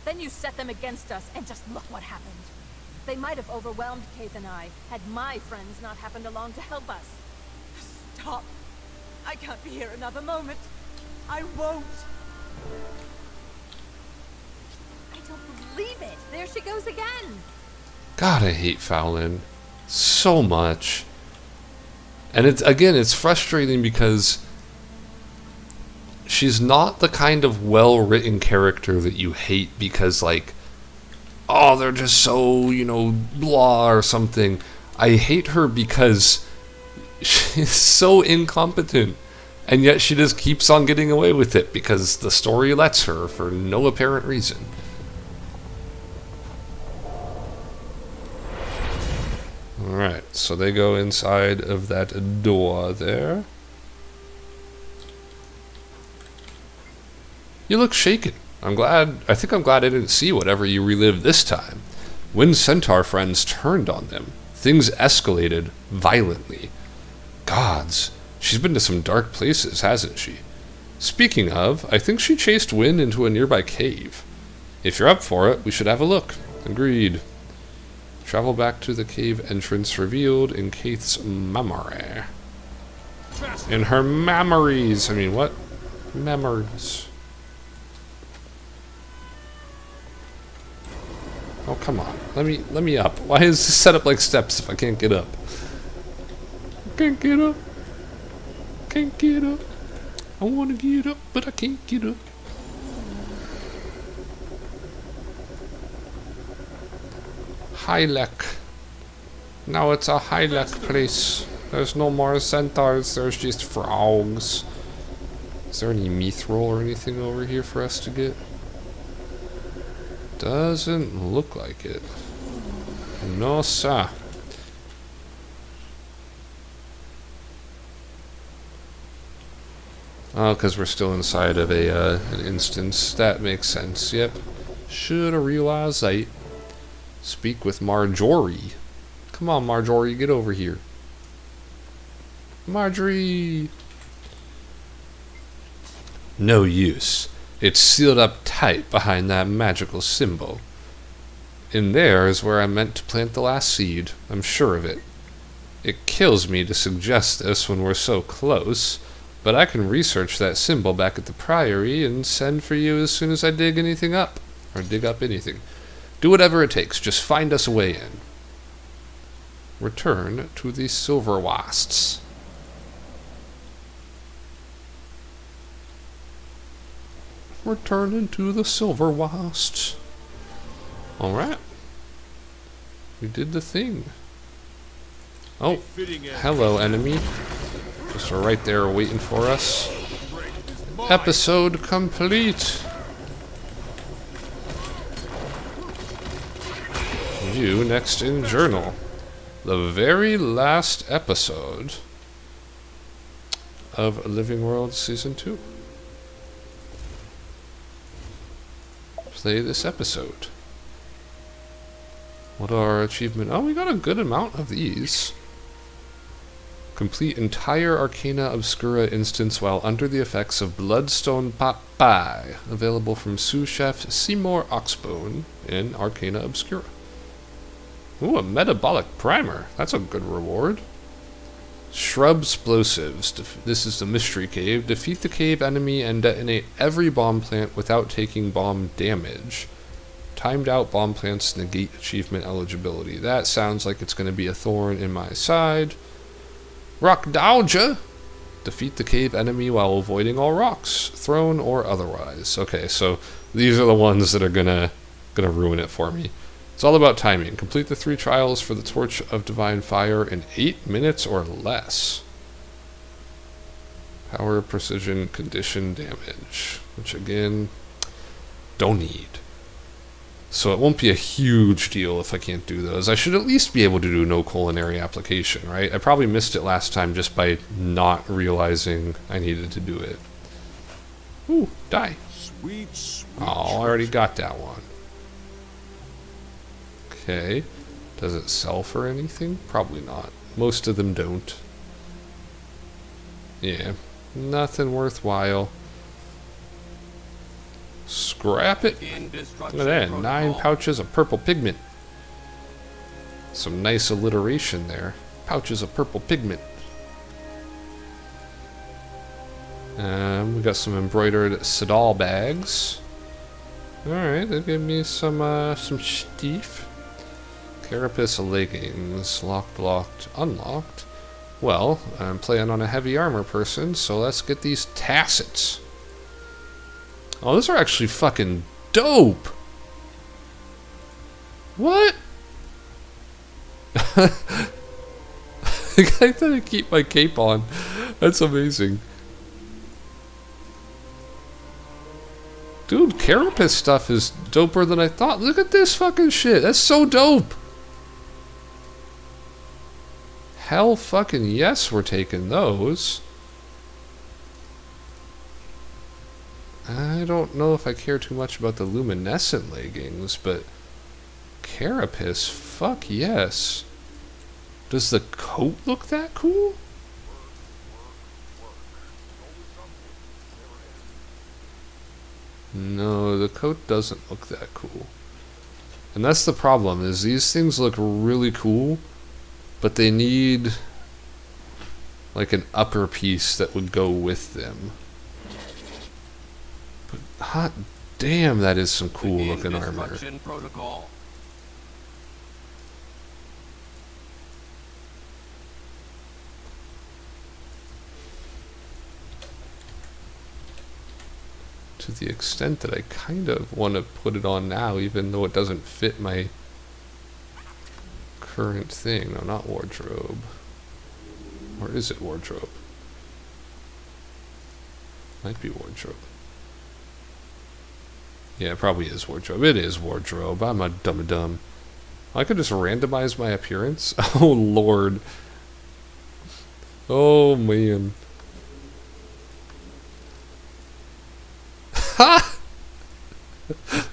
S13: Then you set them against us, and just look what happened. They might have overwhelmed Keith and I, had my friends not happened along to help us.
S3: Stop. I can't be here another moment. I won't.
S13: I don't believe it. There she goes again.
S1: God, I hate Fowlin so much. And it's frustrating because she's not the kind of well-written character that you hate because, like, oh, they're just so, you know, blah or something. I hate her because she's so incompetent, and yet she just keeps on getting away with it because the story lets her for no apparent reason. Alright, so they go inside of that door there. You look shaken. I think I'm glad I didn't see whatever you relived this time. When Centaur friends turned on them, things escalated violently. Gods, she's been to some dark places, hasn't she? Speaking of, I think she chased Wynn into a nearby cave. If you're up for it, we should have a look. Agreed. Travel back to the cave entrance revealed in Keith's memory. In her memories. I mean, what? Memories. Oh, come on. Let me up. Why is this set up like steps if I can't get up? Can't get up. Can't get up. I want to get up, but I can't get up. Hylek. Now it's a Hylek place. There's no more centaurs, there's just frogs. Is there any mithril or anything over here for us to get? Doesn't look like it. No, sir. Oh, because we're still inside of an instance. That makes sense. Yep. Should have realized that. Speak with Marjorie. Come on, Marjorie, get over here. Marjorie! No use. It's sealed up tight behind that magical symbol. In there is where I meant to plant the last seed. I'm sure of it. It kills me to suggest this when we're so close, but I can research that symbol back at the Priory and send for you as soon as I dig anything up. Or dig up anything. Do whatever it takes. Just find us a way in. Return to the Silver Wasps. Returning to the Silver Wasps. Alright. We did the thing. Oh, hello, enemy. Just right there waiting for us. Episode complete. You next in journal. The very last episode of Living World Season 2. play this episode. What are our achievement? Oh, we got a good amount of these. Complete entire Arcana Obscura instance while under the effects of Bloodstone Pie. Available from sous chef Seymour Oxbone in Arcana Obscura. Ooh, a metabolic primer. That's a good reward. Shrub explosives. This is the mystery cave. Defeat the cave enemy and detonate every bomb plant without taking bomb damage. Timed out bomb plants negate achievement eligibility. That sounds like it's going to be a thorn in my side. Rock Dowager. Defeat the cave enemy while avoiding all rocks, thrown or otherwise. Okay, so these are the ones that are gonna ruin it for me. It's all about timing. Complete the 3 trials for the Torch of Divine Fire in 8 minutes or less. Power, precision, condition, damage. Which again, don't need. So it won't be a huge deal if I can't do those. I should at least be able to do no culinary application, right? I probably missed it last time just by not realizing I needed to do it. Ooh, die.
S10: Sweet, sweet.
S1: Oh, I already got that one. Okay. Does it sell for anything? Probably not. Most of them don't. Yeah. Nothing worthwhile. Scrap it. Look at that. 9 pouches of purple pigment. Some nice alliteration there. Pouches of purple pigment. We got some embroidered Sadal bags. Alright, they gave me some stief. Carapace leggings. Locked, locked, unlocked. Well, I'm playing on a heavy armor person, so let's get these tassets. Oh, those are actually fucking dope! What? I gotta keep my cape on. That's amazing. Dude, carapace stuff is doper than I thought. Look at this fucking shit. That's so dope. Hell fucking yes, we're taking those. I don't know if I care too much about the luminescent leggings, but carapace, fuck yes. Does the coat look that cool? No, the coat doesn't look that cool. And that's the problem, is these things look really cool, but they need like an upper piece that would go with them. But hot damn, that is some cool looking armor.
S5: Protocol.
S1: To the extent that I kind of want to put it on now, even though it doesn't fit my current thing. No, not wardrobe. Or is it wardrobe? Might be wardrobe. Yeah, it probably is wardrobe. It is wardrobe. I'm a dumb. I could just randomize my appearance. Oh, Lord. Oh, man. Ha!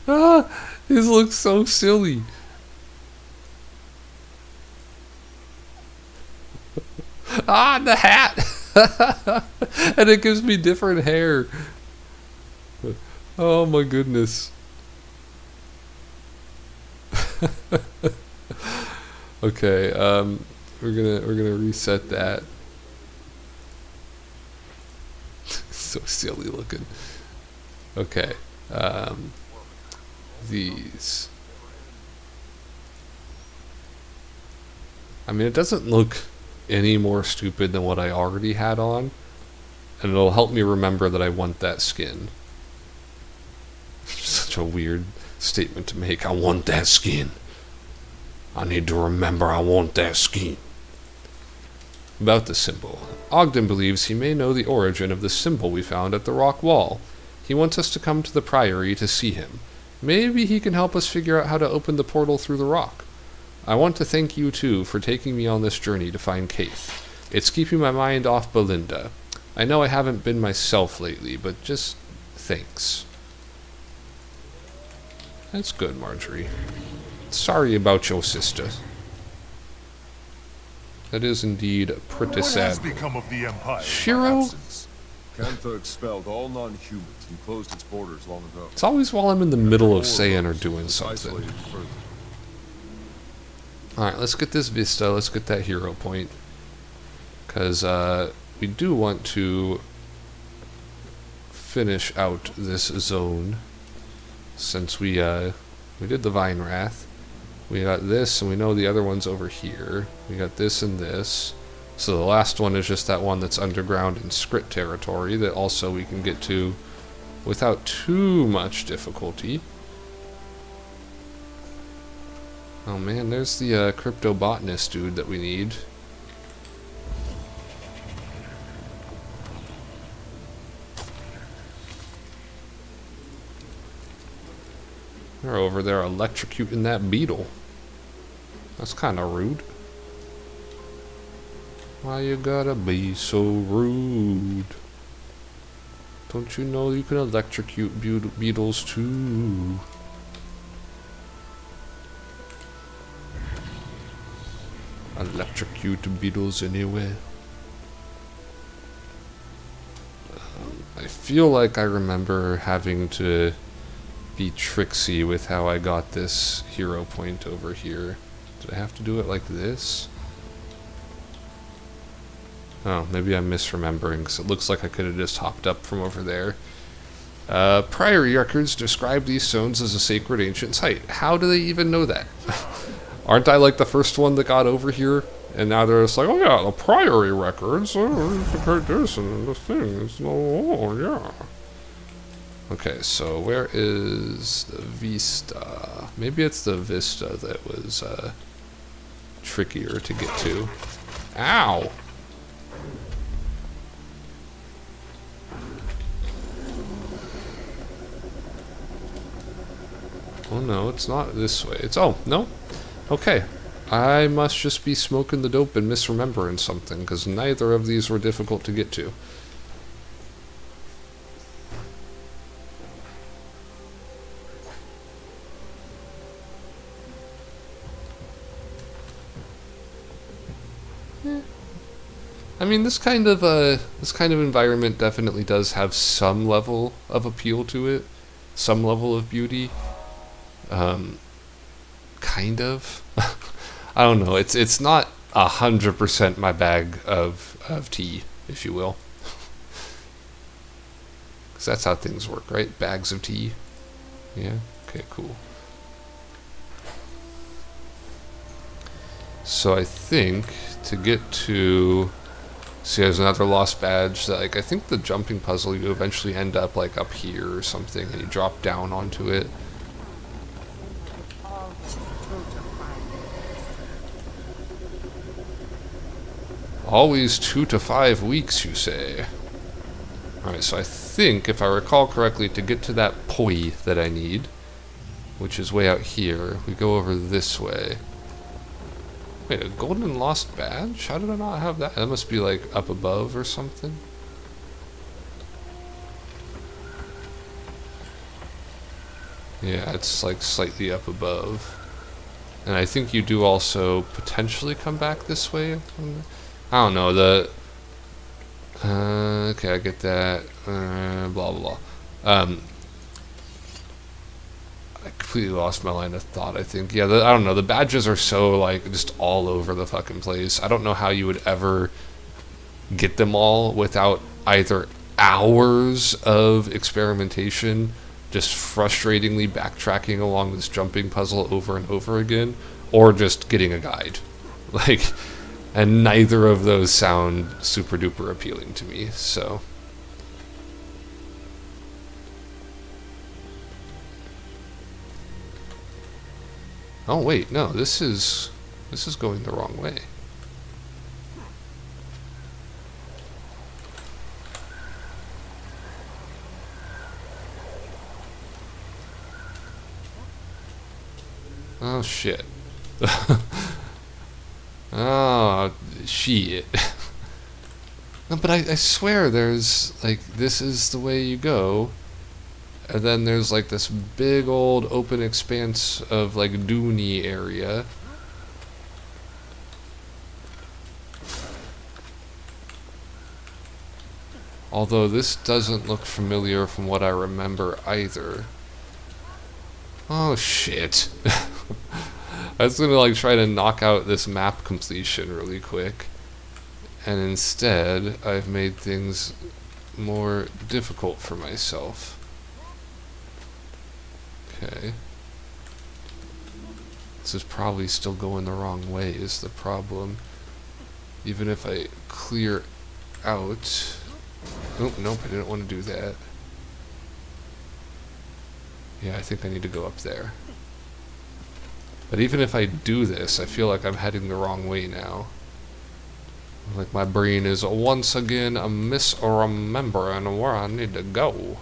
S1: Ah! These look so silly. Ah, the hat! And it gives me different hair. Oh my goodness. Okay, we're gonna reset that. So silly looking. Okay, these. I mean, it doesn't look any more stupid than what I already had on, and it'll help me remember that I want that skin. Such a weird statement to make. I want that skin. I need to remember I want that skin. About the symbol. Ogden believes he may know the origin of the symbol we found at the rock wall. He wants us to come to the Priory to see him. Maybe he can help us figure out how to open the portal through the rock. I want to thank you, too, for taking me on this journey to find Kate. It's keeping my mind off Belinda. I know I haven't been myself lately, but just thanks. That's good, Marjorie. Sorry about your sister. That is indeed pretty
S10: What
S1: sad.
S10: has become of the Empire?
S1: Shiro?
S14: Kantha expelled all non-humans and closed its borders long ago.
S1: It's always while I'm in the middle of saying or doing something. Alright, let's get this Vista. Let's get that hero point. Because we do want to finish out this zone. Since we did the Vine Wrath. We got this, and we know the other one's over here. We got this and this. So the last one is just that one that's underground in Skrit territory that also we can get to without too much difficulty. Oh man, there's the crypto botanist dude that we need. They're over there electrocuting that beetle. That's kind of rude. Why you gotta be so rude? Don't you know you can electrocute beetles too? Electrocute beetles anyway. I feel like I remember having to be tricksy with how I got this hero point over here. Did I have to do it like this? Oh, maybe I'm misremembering, because it looks like I could have just hopped up from over there. Prior records describe these stones as a sacred ancient site. How do they even know that? Aren't I like the first one that got over here? And now they're just like, oh yeah, the priory records, compared this and the things, oh yeah. Okay, so where is the Vista? Maybe it's the Vista that was trickier to get to. Ow! Oh no, it's not this way. It's, oh, no. Okay. I must just be smoking the dope and misremembering something, because neither of these were difficult to get to. I mean, this kind of environment definitely does have some level of appeal to it, some level of beauty. Kind of. I don't know. It's not 100% my bag of tea, if you will. Because that's how things work, right? Bags of tea. Yeah. Okay. Cool. So I think to get to, see, there's another lost badge that, like, I think the jumping puzzle, you eventually end up like up here or something, and you drop down onto it. Always 2 to 5 weeks, you say? Alright, so I think, if I recall correctly, to get to that poi that I need, which is way out here, we go over this way. Wait, a golden lost badge? How did I not have that? That must be like up above or something. Yeah, it's like slightly up above. And I think you do also potentially come back this way. I don't know, okay, I get that, blah, blah, blah. I completely lost my line of thought, I think. Yeah, I don't know, the badges are so, like, just all over the fucking place. I don't know how you would ever get them all without either hours of experimentation, just frustratingly backtracking along this jumping puzzle over and over again, or just getting a guide. Like, and neither of those sound super duper appealing to me, so. Oh wait, no, this is going the wrong way. Oh shit. Oh, shit. No, but I swear there's, like, this is the way you go. And then there's like this big old open expanse of like duney area. Although this doesn't look familiar from what I remember either. Oh shit. I was gonna like try to knock out this map completion really quick. And instead, I've made things more difficult for myself. Okay. This is probably still going the wrong way is the problem. Even if I clear out... Oh, nope, I didn't want to do that. Yeah, I think I need to go up there. But even if I do this, I feel like I'm heading the wrong way now. Like my brain is once again misremembering where I need to go.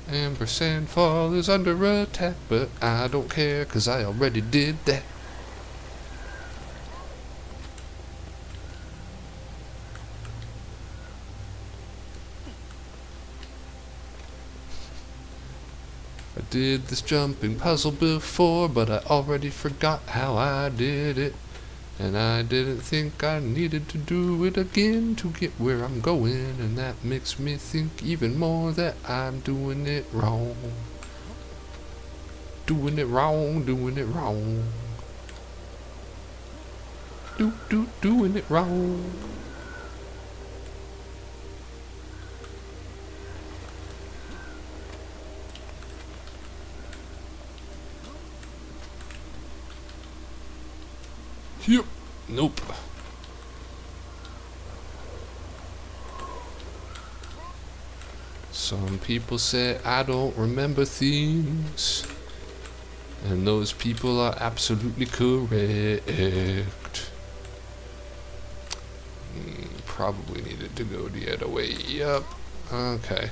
S1: Amber Sandfall is under attack, but I don't care, 'cause I already did that. I did this jumping puzzle before, but I already forgot how I did it. And I didn't think I needed to do it again to get where I'm going, and that makes me think even more that I'm doing it wrong. Doing it wrong, doing it wrong. Doing it wrong. Yep. Nope. Some people say I don't remember things, and those people are absolutely correct. Probably needed to go the other way. Yep. Okay.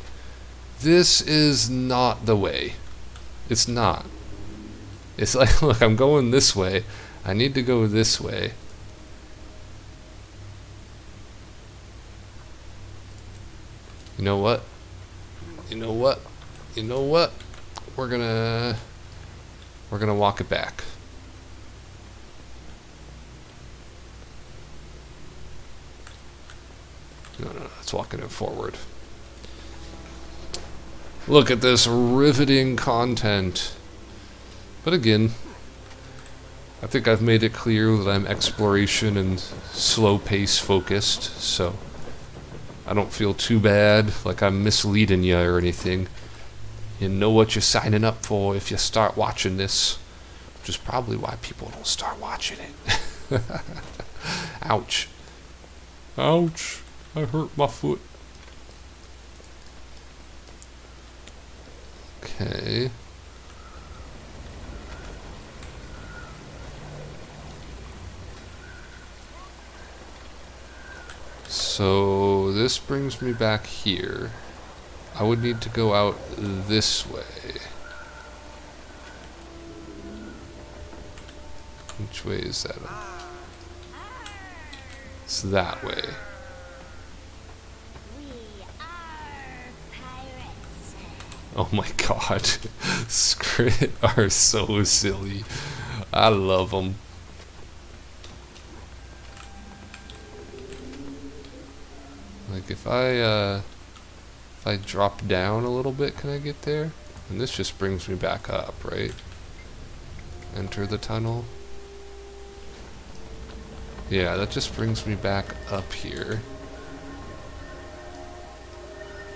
S1: This is not the way. It's not. It's like, look, I'm going this way. I need to go this way. You know what? You know what? You know what? We're gonna walk it back. No, it's walking it forward. Look at this riveting content. But again, I think I've made it clear that I'm exploration and slow pace focused, so I don't feel too bad like I'm misleading you or anything. You know what you're signing up for if you start watching this, which is probably why people don't start watching it. Ouch. Ouch. I hurt my foot. Okay. So this brings me back here. I would need to go out this way. Which way is that? It's that way. Oh my god. Skrit are so silly. I love them. Like if I drop down a little bit, can I get there? And this just brings me back up, right? Enter the tunnel. Yeah, that just brings me back up here.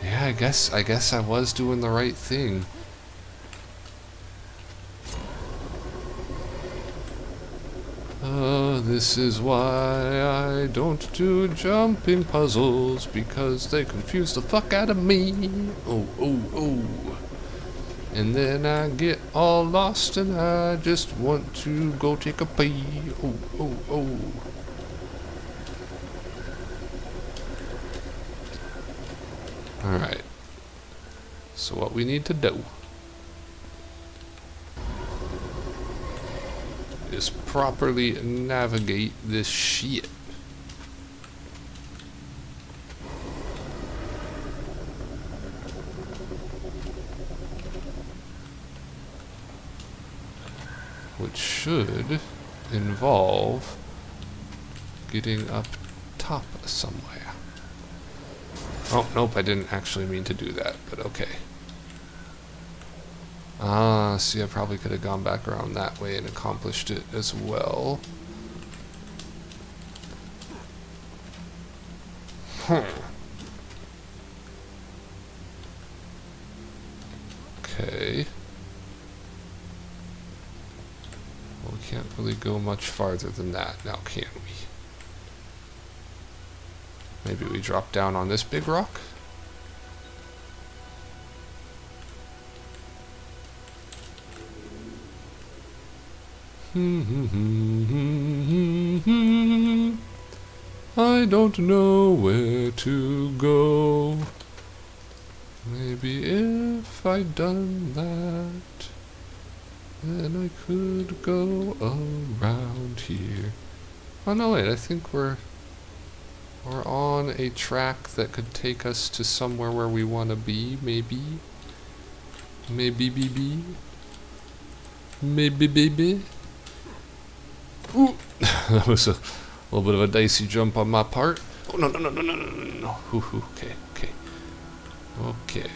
S1: Yeah, I guess I was doing the right thing. This is why I don't do jumping puzzles, because they confuse the fuck out of me. Oh, oh, oh. And then I get all lost and I just want to go take a pee. Oh, oh, oh. Alright. So what we need to do is properly navigate this shit. should involve getting up top somewhere. Oh, nope, I didn't actually mean to do that, but okay. Ah, see, I probably could have gone back around that way and accomplished it as well. Okay. Well, we can't really go much farther than that now, can we? Maybe we drop down on this big rock? I don't know where to go. Maybe if I'd done that, then I could go around here. Oh no, wait, I think we're on a track that could take us to somewhere where we want to be, maybe. Maybe, baby. Maybe, baby. Ooh, that was a little bit of a dicey jump on my part. Oh, no, no, no, no, no, no, no, no. Ooh, okay, okay. Okay.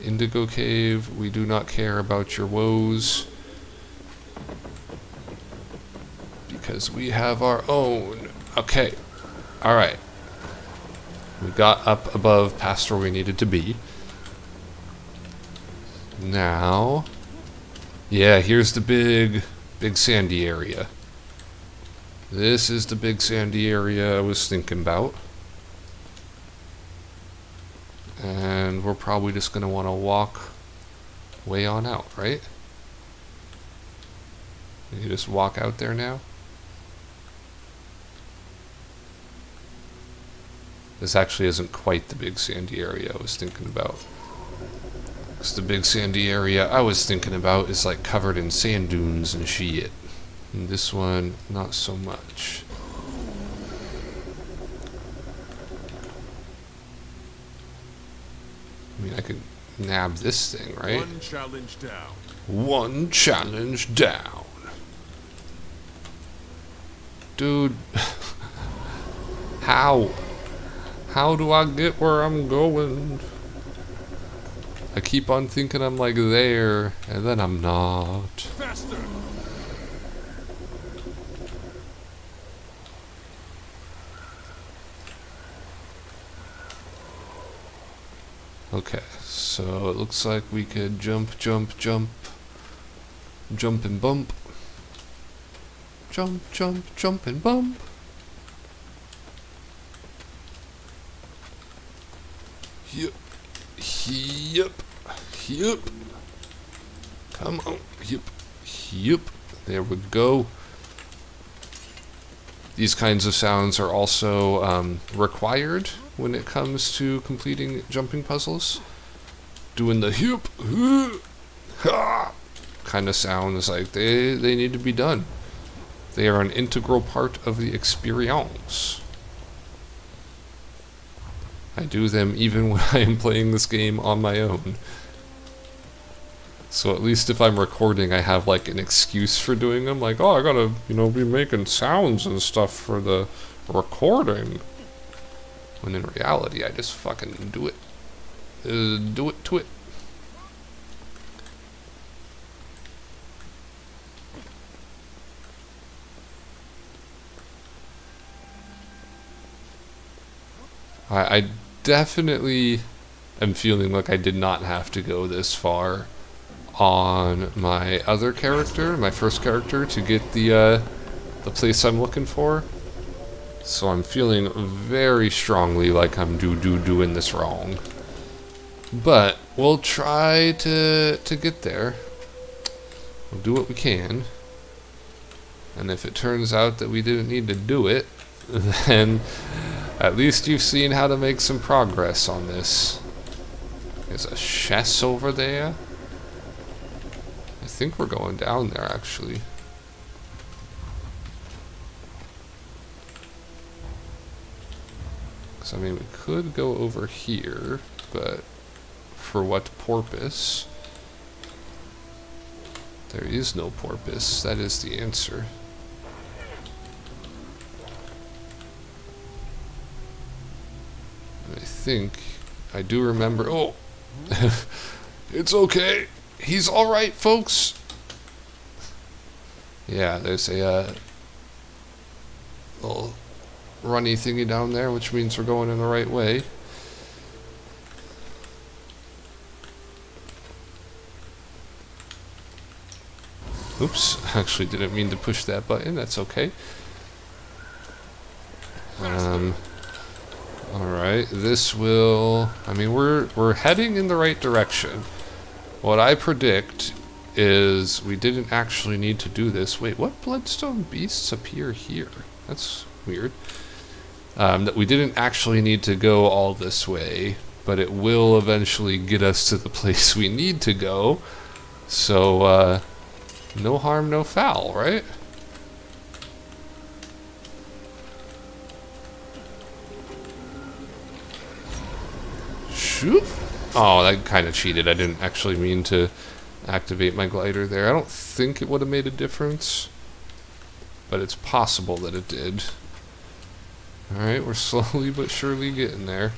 S1: Indigo Cave, we do not care about your woes. Because we have our own. Okay. Alright. We got up above past where we needed to be. Now. Yeah, here's the big sandy area. This is the big sandy area I was thinking about. And we're probably just going to want to walk way on out, right? You just walk out there now? This actually isn't quite the big sandy area I was thinking about. Because the big sandy area I was thinking about is like covered in sand dunes and shit. And this one, not so much. I mean, I could nab this thing, right?
S14: One challenge down.
S1: One challenge down. Dude. How? How do I get where I'm going? I keep on thinking I'm like there, and then I'm not.
S14: Faster.
S1: Okay, so it looks like we could jump, jump, jump. Jump and bump. Jump, jump, jump and bump. Yep. Yep. Yep. Come on. Yep. Yep. There we go. These kinds of sounds are also required when it comes to completing jumping puzzles. Doing the hip kind of sounds, like they need to be done. They are an integral part of the experience. I do them even when I am playing this game on my own. So at least if I'm recording, I have like an excuse for doing them. Like, oh, I gotta, be making sounds and stuff for the recording. When in reality, I just fucking do it. Do it to it. I definitely am feeling like I did not have to go this far on my other character, my first character, to get the place I'm looking for. So I'm feeling very strongly like I'm doing this wrong. But we'll try to get there. We'll do what we can. And if it turns out that we didn't need to do it, then at least you've seen how to make some progress on this. There's a chest over there. I think we're going down there, actually. Because, I mean, we could go over here, but for what purpose? There is no porpoise. That is the answer. I think I do remember. Oh, it's okay. He's all right, folks. Yeah, there's a little runny thingy down there, which means we're going in the right way. Oops, actually didn't mean to push that button. That's okay. Alright, this will... I mean, we're heading in the right direction. What I predict is we didn't actually need to do this. Wait, what bloodstone beasts appear here? That's weird. That we didn't actually need to go all this way, but it will eventually get us to the place we need to go. So, no harm, no foul, right? Shoot! Oh, that kind of cheated. I didn't actually mean to activate my glider there. I don't think it would have made a difference, but it's possible that it did. Alright, we're slowly but surely getting there.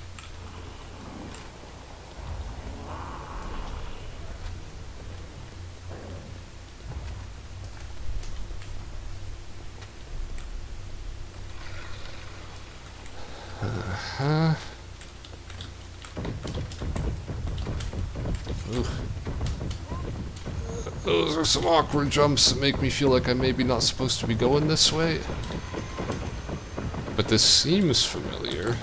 S1: Those are some awkward jumps that make me feel like I'm maybe not supposed to be going this way. But this seems familiar.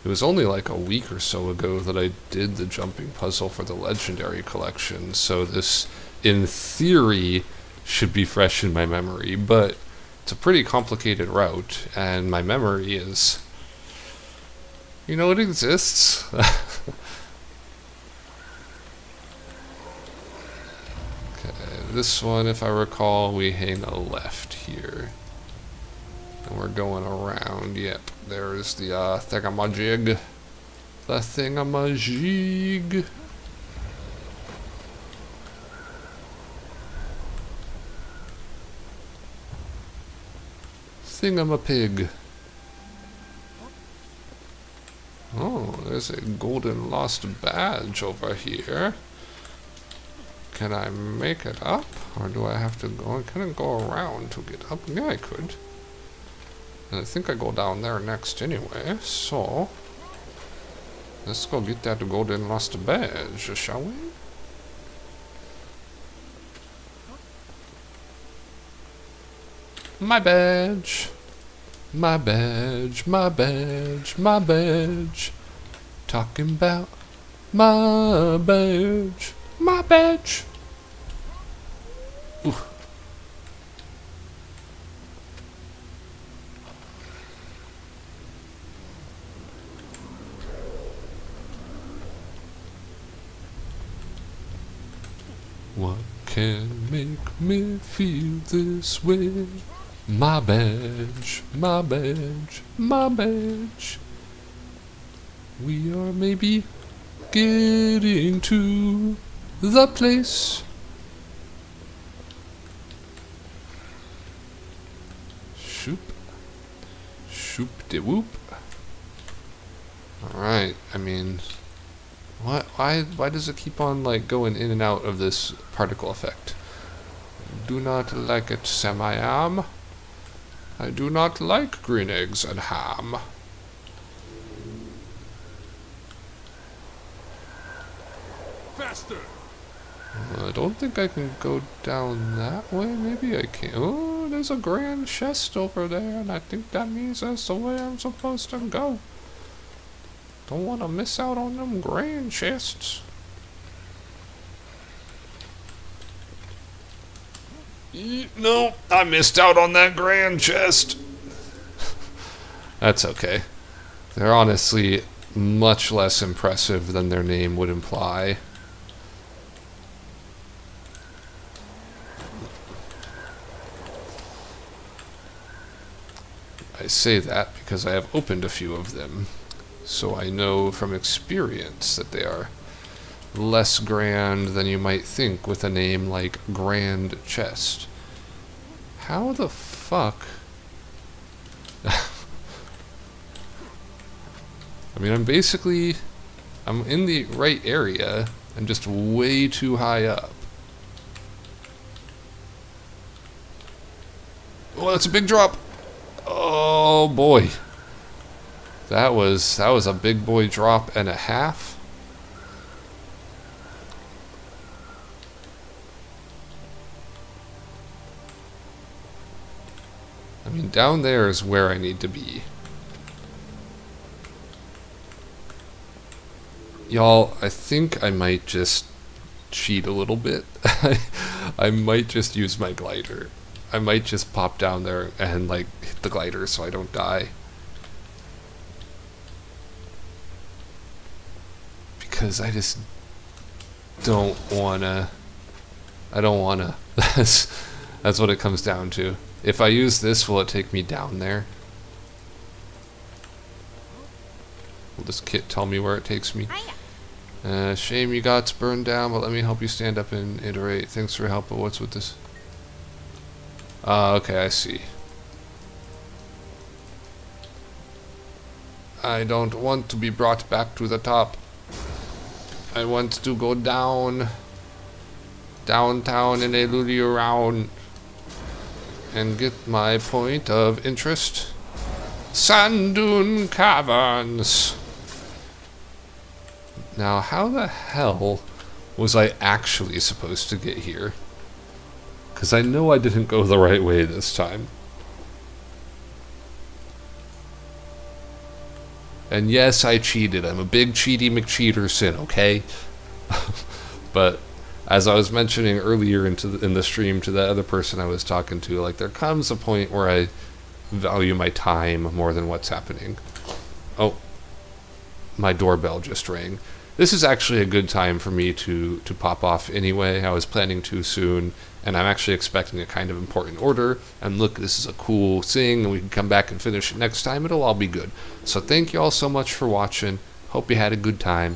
S1: It was only like a week or so ago that I did the jumping puzzle for the Legendary Collection, so this, in theory, should be fresh in my memory, but it's a pretty complicated route, and my memory is... You know, it exists. This one, if I recall, we hang a left here. And we're going around. Yep, there's the thingamajig. The thingamajig. Thingamapig. Oh, there's a golden lost badge over here. Can I make it up? Or do I have to go? Can I go around to get up? Yeah, I could. And I think I go down there next anyway, so... Let's go get that golden lost badge, shall we? My badge! My badge, my badge, my badge. Talking about my badge. My badge. Ooh. What can make me feel this way? My badge, my badge, my badge. We are maybe getting to the place. Shoop. Shoop de whoop. Alright, I mean, why does it keep on like going in and out of this particle effect? Do not like it, Sam-I-am. I do not like green eggs and ham.
S14: Faster!
S1: I don't think I can go down that way. Maybe I can. Oh, there's a grand chest over there, and I think that means that's the way I'm supposed to go. Don't want to miss out on them grand chests. No, I missed out on that grand chest. That's okay. They're honestly much less impressive than their name would imply. I say that because I have opened a few of them, so I know from experience that they are less grand than you might think with a name like Grand Chest. How the fuck? I mean, I'm in the right area. I'm just way too high up. Oh, that's a big drop. Oh boy. That was a big boy drop and a half. I mean, down there is where I need to be. Y'all, I think I might just cheat a little bit. I might just use my glider. I might just pop down there and like hit the glider so I don't die. Because I just don't wanna. I don't wanna. That's what it comes down to. If I use this, will it take me down there? Will this kit tell me where it takes me? Shame you got burned down, but let me help you stand up and iterate. Thanks for your help, but what's with this? Okay, I see. I don't want to be brought back to the top. I want to go downtown and eludie around and get my point of interest. Sand Dune Caverns. Now, how the hell was I actually supposed to get here? Because I know I didn't go the right way this time. And yes, I cheated. I'm a big cheaty McCheaterson, okay? But as I was mentioning earlier in the stream to the other person I was talking to, like, there comes a point where I value my time more than what's happening. Oh, my doorbell just rang. This is actually a good time for me to pop off anyway. I was planning to soon, and I'm actually expecting a kind of important order. And look, this is a cool thing, and we can come back and finish it next time. It'll all be good. So thank you all so much for watching. Hope you had a good time.